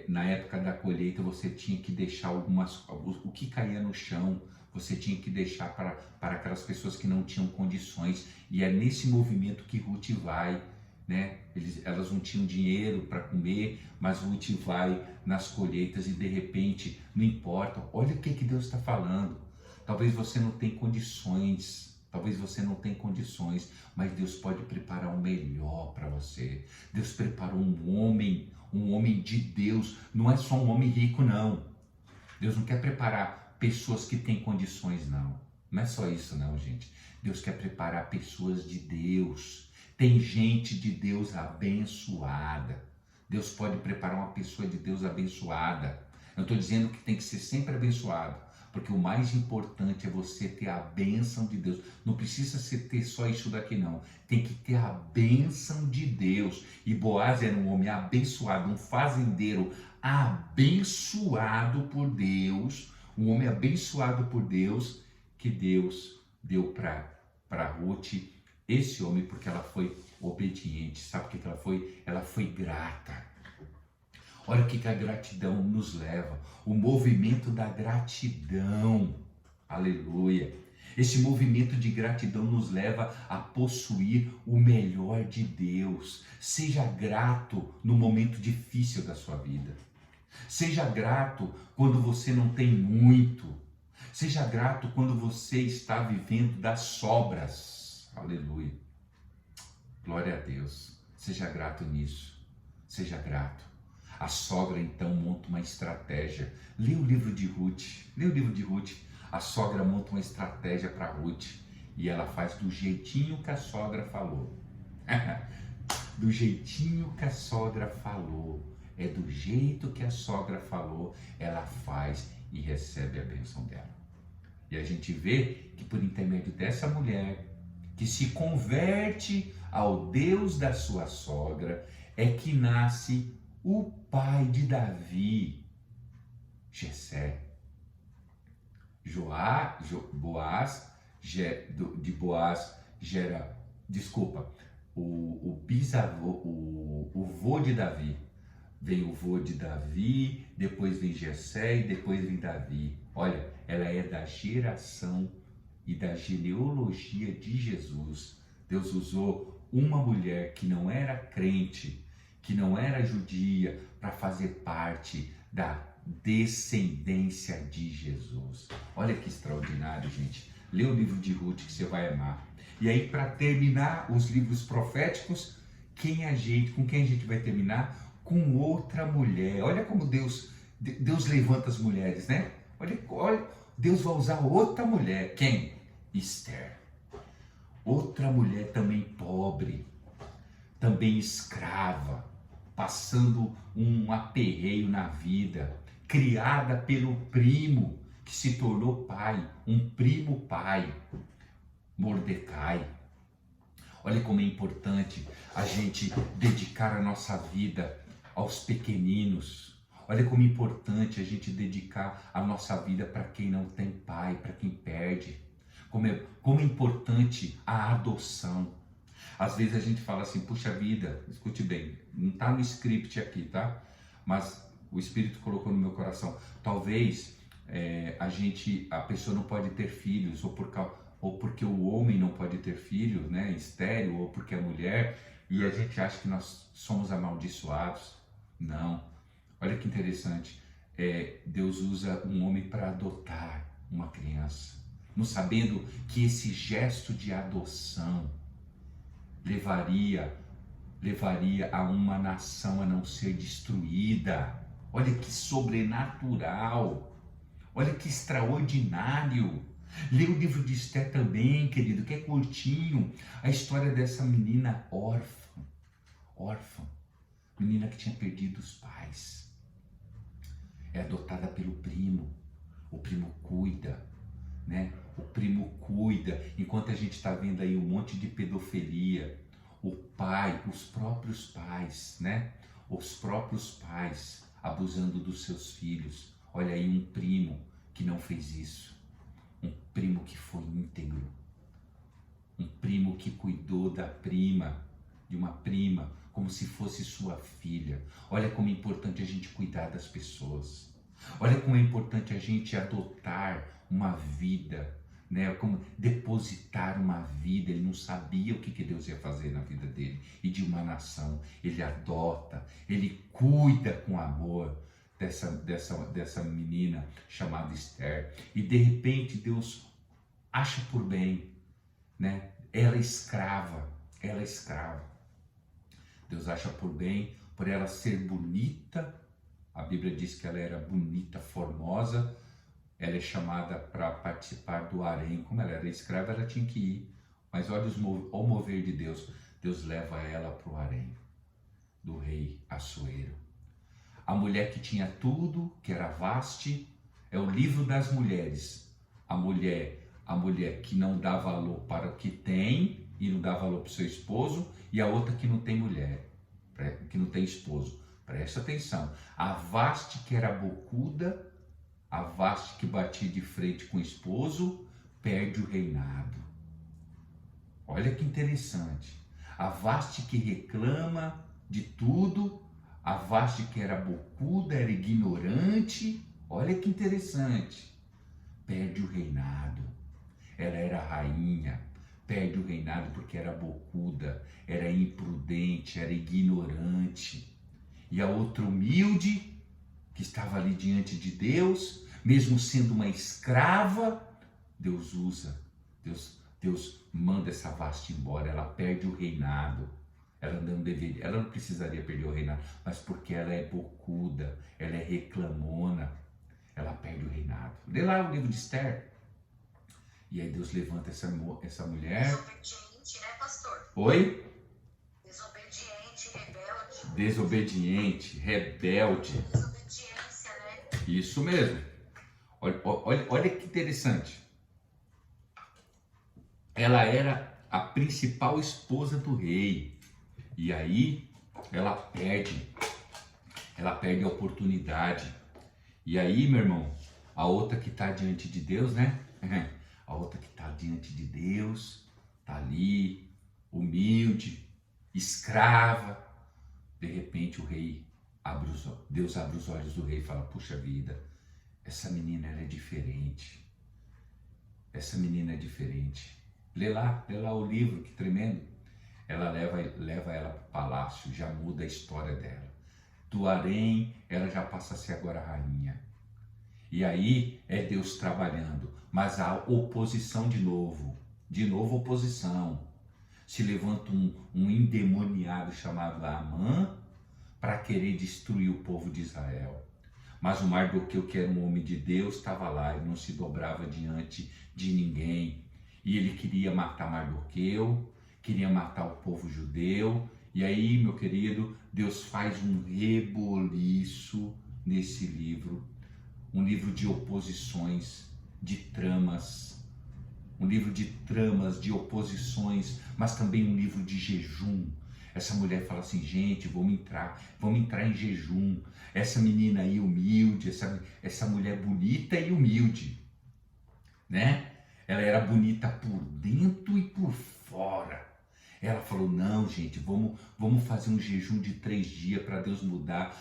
na época da colheita você tinha que deixar o que caía no chão você tinha que deixar para aquelas pessoas que não tinham condições. E é nesse movimento que Ruth vai, né? Elas não tinham dinheiro para comer, mas Ruth vai nas colheitas e de repente, não importa, olha o que Deus está falando. Talvez você não tenha condições, mas Deus pode preparar o melhor para você. Deus preparou um homem de Deus, não é só um homem rico, não. Deus não quer preparar pessoas que têm condições, não. Não é só isso, não, gente. Deus quer preparar pessoas de Deus. Tem gente de Deus abençoada. Deus pode preparar uma pessoa de Deus abençoada. Eu estou dizendo que tem que ser sempre abençoado, porque o mais importante é você ter a bênção de Deus. Não precisa ter só isso daqui, não. Tem que ter a bênção de Deus. E Boaz era um homem abençoado, um fazendeiro abençoado por Deus, um homem abençoado por Deus, que Deus deu para Ruth esse homem, porque ela foi obediente. Sabe o que ela foi? Ela foi grata. Olha o que a gratidão nos leva, o movimento da gratidão, aleluia. Esse movimento de gratidão nos leva a possuir o melhor de Deus. Seja grato no momento difícil da sua vida. Seja grato quando você não tem muito. Seja grato quando você está vivendo das sobras. Aleluia. Glória a Deus. Seja grato nisso. Seja grato. A sogra então monta uma estratégia. Lê o livro de Ruth. A sogra monta uma estratégia para Ruth. E ela faz do jeitinho que a sogra falou. Do jeitinho que a sogra falou. É do jeito que a sogra falou, ela faz e recebe a bênção dela. E a gente vê que por intermédio dessa mulher, que se converte ao Deus da sua sogra, é que nasce o pai de Davi, Jessé. Boaz gera, o bisavô, o vô de Davi. Vem o vô de Davi, depois vem Jessé e depois vem Davi. Olha, ela é da geração e da genealogia de Jesus. Deus usou uma mulher que não era crente, que não era judia, para fazer parte da descendência de Jesus. Olha que extraordinário, gente. Lê o livro de Ruth que você vai amar. E aí, para terminar os livros proféticos, com quem a gente vai terminar? Com outra mulher. Olha como Deus levanta as mulheres, né? Olha, Deus vai usar outra mulher. Quem? Esther. Outra mulher também pobre, também escrava, passando um aperreio na vida, criada pelo primo que se tornou pai, um primo pai, Mordecai. Olha como é importante a gente dedicar a nossa vida aos pequeninos. Olha como é importante a gente dedicar a nossa vida para quem não tem pai, para quem perde. Como é importante a adoção. Às vezes a gente fala assim, puxa vida, escute bem, não está no script aqui, tá? Mas o Espírito colocou no meu coração. Talvez a pessoa não pode ter filhos, ou porque o homem não pode ter filhos, né? Estéril, ou porque é mulher, e a gente acha que nós somos amaldiçoados. Não. Olha que interessante. Deus usa um homem para adotar uma criança, não sabendo que esse gesto de adoção levaria a uma nação a não ser destruída. Olha que sobrenatural, olha que extraordinário. Lê o livro de Esther também, querido, que é curtinho. A história dessa menina órfã, menina que tinha perdido os pais. É adotada pelo primo. O primo cuida, né? O primo cuida. Enquanto a gente está vendo aí um monte de pedofilia, o pai, os próprios pais, né? Os próprios pais abusando dos seus filhos. Olha aí um primo que não fez isso. Um primo que foi íntegro. Um primo que cuidou de uma prima, como se fosse sua filha. Olha como é importante a gente cuidar das pessoas. Olha como é importante a gente adotar uma vida, né? Como depositar uma vida. Ele não sabia o que Deus ia fazer na vida dele e de uma nação. Ele adota, ele cuida com amor dessa menina chamada Esther. E de repente Deus acha por bem, né? Ela é escrava. Deus acha por bem, por ela ser bonita. A Bíblia diz que ela era bonita, formosa. Ela é chamada para participar do harém. Como ela era escrava, ela tinha que ir. Mas olha o mover de Deus. Deus leva ela para o harém do rei Assuero. A mulher que tinha tudo, que era Vaste, é o livro das mulheres. A mulher que não dá valor para o que tem e não dá valor para o seu esposo, e a outra que não tem mulher, que não tem esposo. Presta atenção. A Vaste que era bocuda, a Vaste que batia de frente com o esposo, perde o reinado. Olha que interessante. A Vaste que reclama de tudo, a Vaste que era bocuda, era ignorante, olha que interessante. Perde o reinado. Ela era rainha, perde o reinado porque era bocuda, era imprudente, era ignorante. E a outra humilde, que estava ali diante de Deus, mesmo sendo uma escrava, Deus usa, Deus manda essa Vaste embora, ela perde o reinado. Ela não precisaria perder o reinado, mas porque ela é bocuda, ela é reclamona, ela perde o reinado. Lê lá o livro de Esther. E aí Deus levanta essa mulher. Desobediente, né, pastor? Oi? Desobediente, rebelde. Desobediente, rebelde. Desobediência, né? Isso mesmo. Olha que interessante. Ela era a principal esposa do rei. E aí ela perde a oportunidade. E aí, meu irmão, a outra que está diante de Deus, né? A outra que está diante de Deus, está ali, humilde, escrava. De repente Deus abre os olhos do rei e fala: puxa vida, essa menina ela é diferente. Essa menina é diferente. Lê lá o livro, que tremendo. Ela leva ela para o palácio, já muda a história dela. Do harém, ela já passa a ser agora a rainha. E aí é Deus trabalhando, mas há oposição de novo oposição. Se levanta um endemoniado chamado Amã para querer destruir o povo de Israel. Mas o Mardoqueu, que era um homem de Deus, estava lá e não se dobrava diante de ninguém. E ele queria matar Mardoqueu, queria matar o povo judeu. E aí, meu querido, Deus faz um reboliço nesse livro. Um livro de oposições, de tramas. Um livro de tramas, de oposições, mas também um livro de jejum. Essa mulher fala assim: gente, vamos entrar em jejum. Essa menina aí humilde, essa mulher bonita e humilde, né? Ela era bonita por dentro e por fora. Ela falou: não, gente, vamos fazer um jejum de 3 dias para Deus mudar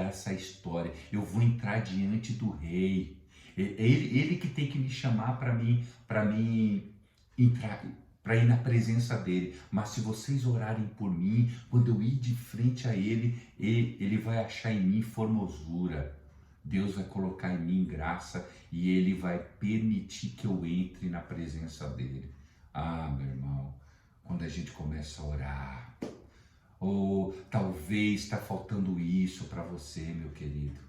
essa história. Eu vou entrar diante do rei. Ele que tem que me chamar para mim entrar, para ir na presença dele. Mas se vocês orarem por mim, quando eu ir de frente a ele vai achar em mim formosura. Deus vai colocar em mim graça e ele vai permitir que eu entre na presença dele. Ah, meu irmão, quando a gente começa a orar, ou talvez está faltando isso para você, meu querido.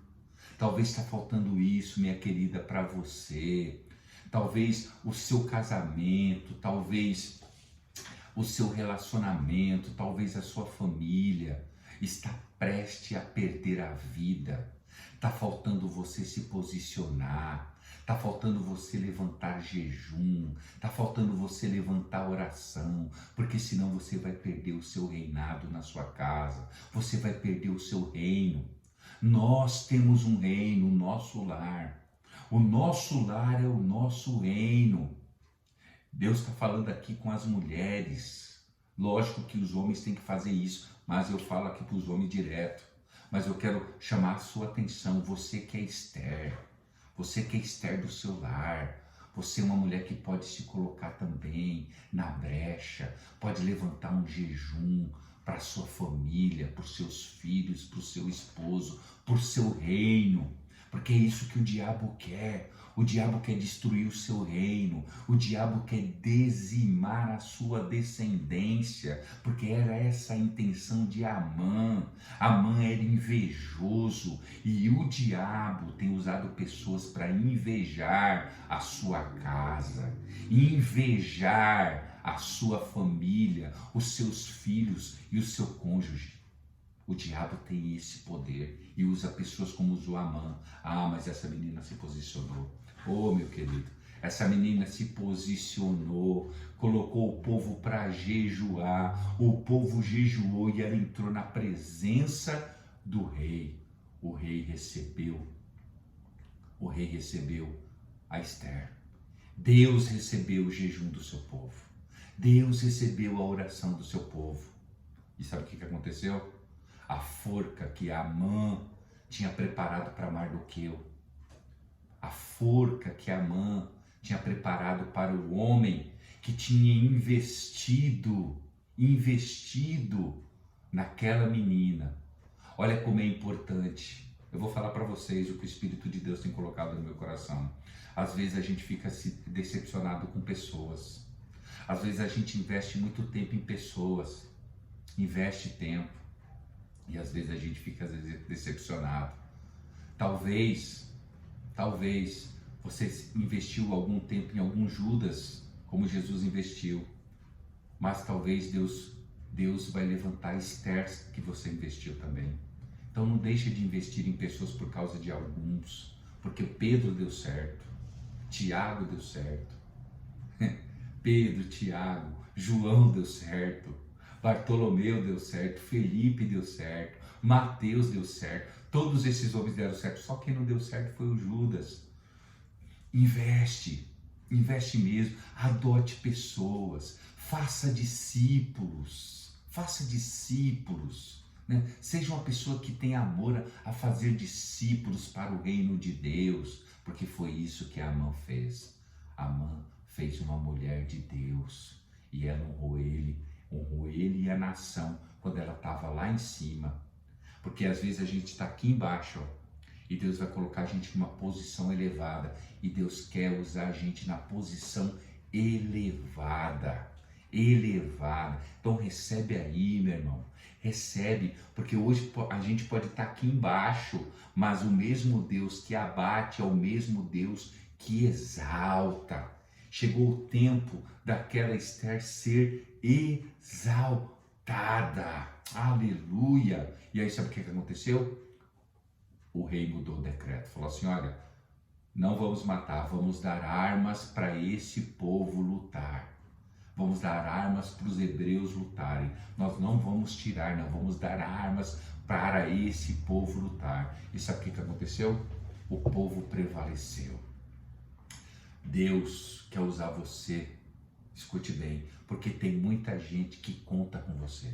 Talvez está faltando isso, minha querida, para você. Talvez o seu casamento, talvez o seu relacionamento, talvez a sua família está prestes a perder a vida. Está faltando você se posicionar, está faltando você levantar jejum, está faltando você levantar oração, porque senão você vai perder o seu reinado na sua casa, você vai perder o seu reino. Nós temos um reino, o nosso lar. O nosso lar é o nosso reino. Deus está falando aqui com as mulheres. Lógico que os homens têm que fazer isso, mas eu falo aqui para os homens direto. Mas eu quero chamar a sua atenção, você que é Esther, você que é Esther do seu lar, você é uma mulher que pode se colocar também na brecha, pode levantar um jejum para a sua família, para os seus filhos, para o seu esposo, para o seu reino, porque é isso que o diabo quer. O diabo quer destruir o seu reino, o diabo quer dizimar a sua descendência, porque era essa a intenção de Amã. Amã era invejoso e o diabo tem usado pessoas para invejar a sua casa, invejar a sua família, os seus filhos e o seu cônjuge. O diabo tem esse poder e usa pessoas como usou Amã. Ah, mas essa menina se posicionou. Oh, meu querido, essa menina se posicionou, colocou o povo para jejuar, o povo jejuou e ela entrou na presença do rei. O rei recebeu a Esther. Deus recebeu o jejum do seu povo. Deus recebeu a oração do seu povo. E sabe o que aconteceu? A forca que Amã tinha preparado para Mardoqueu, a forca que Amã tinha preparado para o homem que tinha investido naquela menina. Olha como é importante. Eu vou falar para vocês o que o Espírito de Deus tem colocado no meu coração. Às vezes a gente fica decepcionado com pessoas. Às vezes a gente investe muito tempo em pessoas, investe tempo, e às vezes a gente fica decepcionado. Talvez você investiu algum tempo em algum Judas, como Jesus investiu, mas talvez Deus vai levantar Esther que você investiu também. Então não deixe de investir em pessoas por causa de alguns, porque Pedro deu certo, Tiago deu certo, Pedro, Tiago, João deu certo, Bartolomeu deu certo, Felipe deu certo, Mateus deu certo, todos esses homens deram certo, só quem não deu certo foi o Judas. Investe mesmo, adote pessoas, faça discípulos, né? Seja uma pessoa que tem amor a fazer discípulos para o reino de Deus, porque foi isso que Amã fez. Amã fez uma mulher de Deus e ela honrou ele e a nação quando ela estava lá em cima, porque às vezes a gente está aqui embaixo, ó, e Deus vai colocar a gente numa posição elevada, e Deus quer usar a gente na posição elevada. Então recebe aí, meu irmão, recebe, porque hoje a gente pode estar aqui embaixo, mas o mesmo Deus que abate é o mesmo Deus que exalta. Chegou o tempo daquela Esther ser exaltada. Aleluia! E aí sabe o que aconteceu? O rei mudou o decreto. Falou assim, olha, não vamos matar, vamos dar armas para esse povo lutar. Vamos dar armas para os hebreus lutarem. Nós não vamos tirar, não, vamos dar armas para esse povo lutar. E sabe o que aconteceu? O povo prevaleceu. Deus quer usar você, escute bem, porque tem muita gente que conta com você.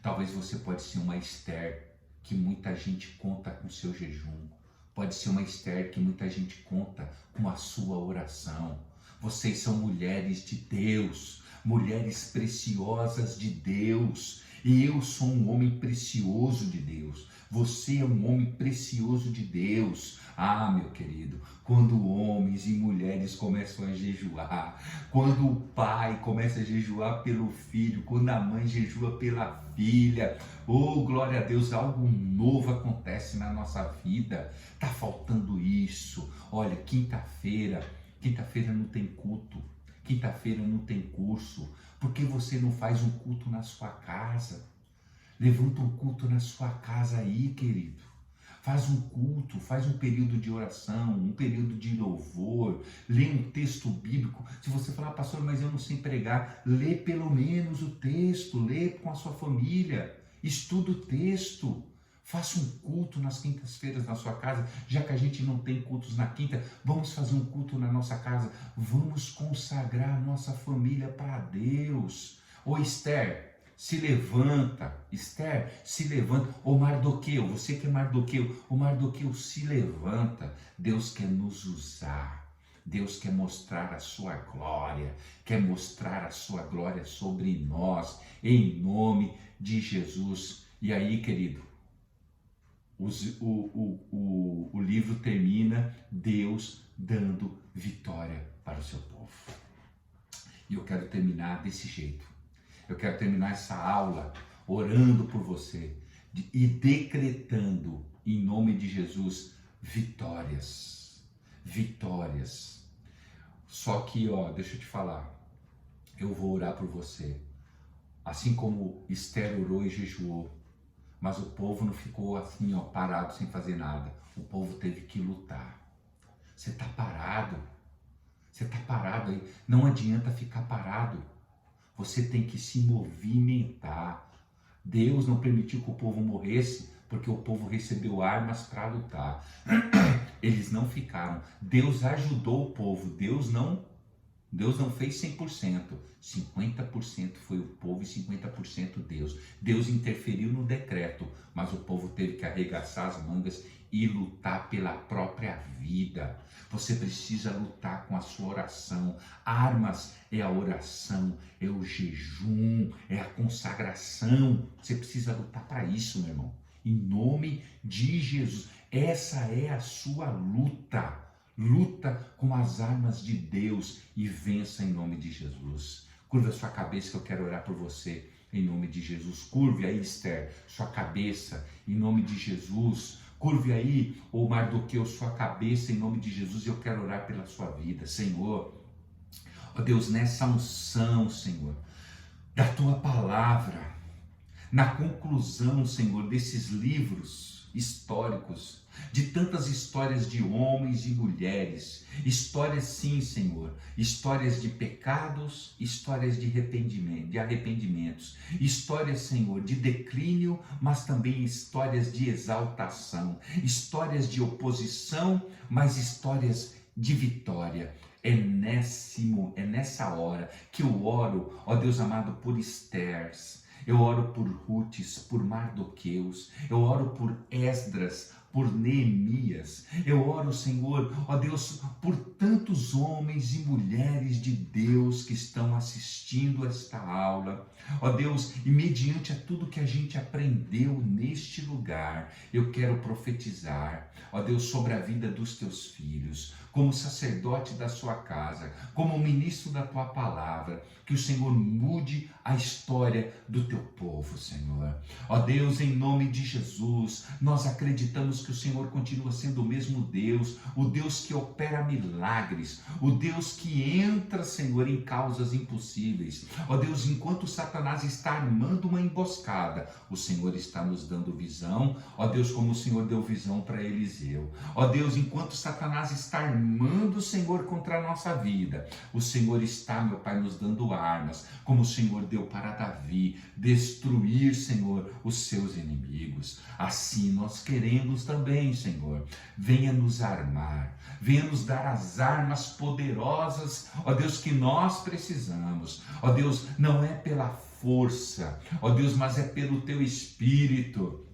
Talvez você pode ser uma Esther que muita gente conta com seu jejum. Pode ser uma Esther que muita gente conta com a sua oração. Vocês são mulheres de Deus, mulheres preciosas de Deus. E eu sou um homem precioso de Deus. Você é um homem precioso de Deus. Ah, meu querido, quando homens e mulheres começam a jejuar, quando o pai começa a jejuar pelo filho, quando a mãe jejua pela filha, oh, glória a Deus, algo novo acontece na nossa vida. Tá faltando isso. Olha, quinta-feira não tem culto, quinta-feira não tem curso. Por que você não faz um culto na sua casa? Levanta um culto na sua casa aí, querido. Faz um culto, faz um período de oração, um período de louvor, lê um texto bíblico. Se você falar, pastor, mas eu não sei pregar, lê pelo menos o texto, lê com a sua família, estuda o texto. Faça um culto nas quintas-feiras na sua casa, já que a gente não tem cultos na quinta, vamos fazer um culto na nossa casa, vamos consagrar a nossa família para Deus. Ô Esther, se levanta. Esther, se levanta. Ô Mardoqueu, você que é Mardoqueu, o Mardoqueu se levanta. Deus quer nos usar. Deus quer mostrar a sua glória, quer mostrar a sua glória sobre nós, em nome de Jesus. E aí, querido, o livro termina Deus dando vitória para o seu povo. E eu quero terminar desse jeito. Eu quero terminar essa aula orando por você e decretando em nome de Jesus vitórias. Vitórias. Só que, deixa eu te falar, eu vou orar por você. Assim como Esther orou e jejuou, mas o povo não ficou assim, parado sem fazer nada. O povo teve que lutar. Você está parado. Você está parado aí. Não adianta ficar parado. Você tem que se movimentar. Deus não permitiu que o povo morresse, porque o povo recebeu armas para lutar. Eles não ficaram. Deus ajudou o povo. Deus não fez 100%. 50% foi o povo e 50% Deus. Deus interferiu no decreto, mas o povo teve que arregaçar as mangas e lutar pela própria vida. Você precisa lutar com a sua oração. Armas é a oração, é o jejum, é a consagração. Você precisa lutar para isso, meu irmão. Em nome de Jesus. Essa é a sua luta. Luta com as armas de Deus e vença em nome de Jesus. Curva a sua cabeça que eu quero orar por você em nome de Jesus. Curve aí, Esther, sua cabeça em nome de Jesus. Curve aí, ô Mardoqueu, sua cabeça em nome de Jesus. Eu quero orar pela sua vida, Senhor. Ó Deus, nessa unção, Senhor, da tua palavra, na conclusão, Senhor, desses livros históricos, de tantas histórias de homens e mulheres, histórias sim, Senhor, histórias de pecados, histórias de arrependimentos, histórias, Senhor, de declínio, mas também histórias de exaltação, histórias de oposição, mas histórias de vitória. É nessa hora que eu oro, ó Deus amado, por Estérs. Eu oro por Rutes, por Mardoqueus, eu oro por Esdras, por Neemias, eu oro, Senhor, ó Deus, por tantos homens e mulheres de Deus que estão assistindo esta aula, ó Deus, e mediante a tudo que a gente aprendeu neste lugar, eu quero profetizar, ó Deus, sobre a vida dos teus filhos, como sacerdote da sua casa, como ministro da tua palavra, que o Senhor mude a história do teu povo, Senhor. Ó Deus, em nome de Jesus, nós acreditamos que o Senhor continua sendo o mesmo Deus, o Deus que opera milagres, o Deus que entra, Senhor, em causas impossíveis. Ó Deus, enquanto Satanás está armando uma emboscada, o Senhor está nos dando visão, ó Deus, como o Senhor deu visão para Eliseu. Ó Deus, enquanto Satanás está armando, Senhor, contra a nossa vida, o Senhor está, meu Pai, nos dando armas, como o Senhor deu para Davi, destruir, Senhor, os seus inimigos. Assim nós queremos também, Senhor, venha nos armar, venha nos dar as armas poderosas, ó Deus, que nós precisamos. Ó Deus, não é pela força, ó Deus, mas é pelo teu Espírito,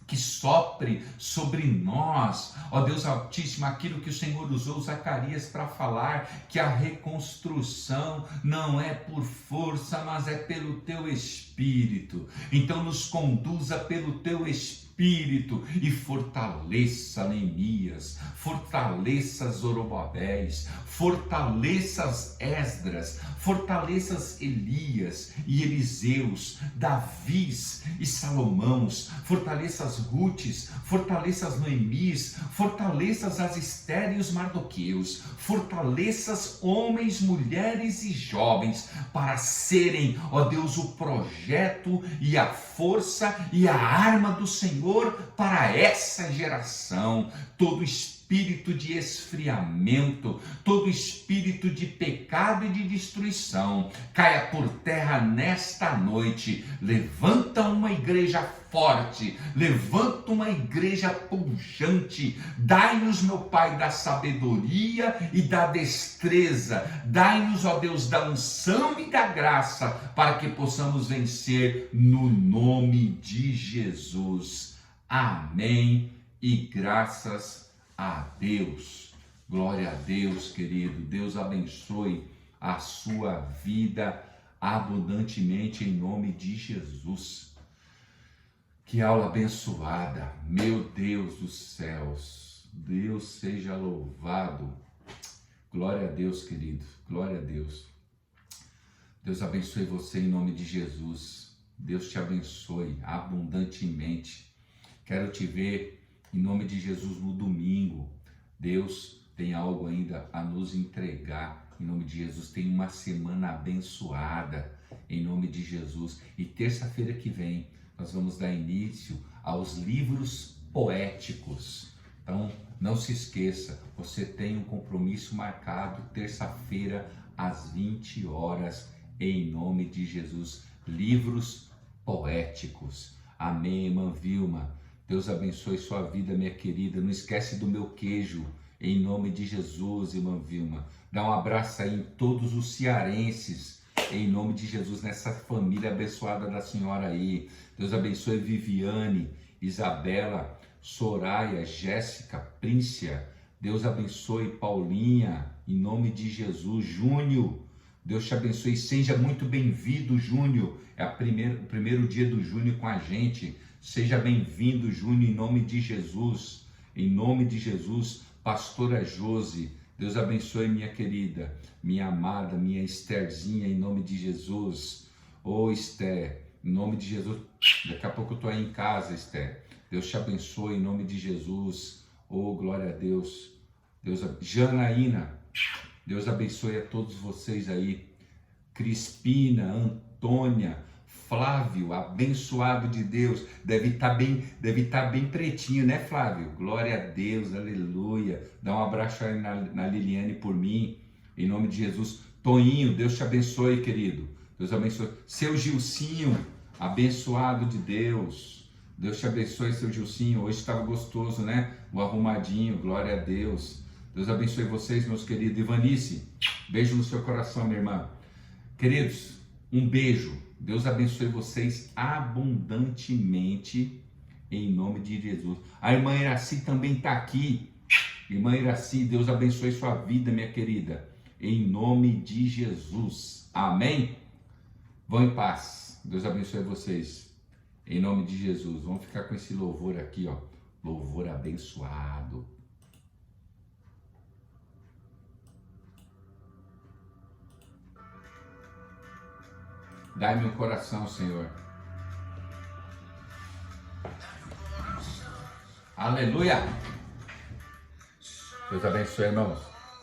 que sopre sobre nós, ó Deus Altíssimo, aquilo que o Senhor usou Zacarias para falar, que a reconstrução não é por força, mas é pelo teu Espírito. Então nos conduza pelo teu Espírito e fortaleça Neemias, fortaleça Zorobabéis, fortaleça Esdras, fortaleça Elias e Eliseus, Davis e Salomãos, fortaleça as Rutes, fortaleça as Noemis, fortaleça as Esther e os Mardoqueus, fortaleça homens, mulheres e jovens para serem, ó Deus, o projeto e a força e a arma do Senhor para essa geração. Todo espírito espírito de esfriamento, todo espírito de pecado e de destruição, caia por terra nesta noite. Levanta uma igreja forte, levanta uma igreja pujante. Dai-nos, meu Pai, da sabedoria e da destreza. Dai-nos, ó Deus, da unção e da graça, para que possamos vencer no nome de Jesus. Amém e graças a Deus. Glória a Deus, querido. Deus abençoe a sua vida abundantemente em nome de Jesus. Que aula abençoada, meu Deus dos céus. Deus seja louvado. Glória a Deus, querido. Glória a Deus. Deus abençoe você em nome de Jesus. Deus te abençoe abundantemente. Quero te ver em nome de Jesus no domingo. Deus tem algo ainda a nos entregar. Em nome de Jesus, tem uma semana abençoada. Em nome de Jesus. E terça-feira que vem, nós vamos dar início aos livros poéticos. Então, não se esqueça, você tem um compromisso marcado terça-feira às 20 horas, em nome de Jesus. Livros poéticos. Amém, irmã Vilma. Deus abençoe sua vida, minha querida. Não esquece do meu queijo, em nome de Jesus, irmã Vilma. Dá um abraço aí em todos os cearenses, em nome de Jesus, nessa família abençoada da senhora aí. Deus abençoe Viviane, Isabela, Soraya, Jéssica, Príncia. Deus abençoe Paulinha, em nome de Jesus. Júnior, Deus te abençoe. Seja muito bem-vindo, Júnior. É o primeiro dia do Júnior com a gente. Seja bem-vindo, Júnior, em nome de Jesus. Em nome de Jesus. Pastora Josi, Deus abençoe, minha querida, minha amada, minha Estherzinha, em nome de Jesus. Ô Esther, em nome de Jesus. Daqui a pouco eu estou aí em casa, Esther. Deus te abençoe, em nome de Jesus. Ô, glória a Deus. Janaína, Deus abençoe a todos vocês aí. Crispina, Antônia, Flávio, abençoado de Deus. Deve estar bem pretinho, né, Flávio? Glória a Deus, aleluia. Dá um abraço aí na Liliane por mim, em nome de Jesus. Toninho, Deus te abençoe, querido. Deus abençoe. Seu Gilcinho, abençoado de Deus. Deus te abençoe, seu Gilcinho. Hoje estava gostoso, né? O arrumadinho, glória a Deus. Deus abençoe vocês, meus queridos. Ivanice, beijo no seu coração, minha irmã. Queridos, um beijo. Deus abençoe vocês abundantemente, em nome de Jesus. A irmã Iraci também está aqui. Irmã Iraci, Deus abençoe sua vida, minha querida, em nome de Jesus. Amém? Vão em paz. Deus abençoe vocês, em nome de Jesus. Vamos ficar com esse louvor aqui, ó. Louvor abençoado. Dai-me um coração, Senhor. Aleluia. Deus abençoe, irmãos.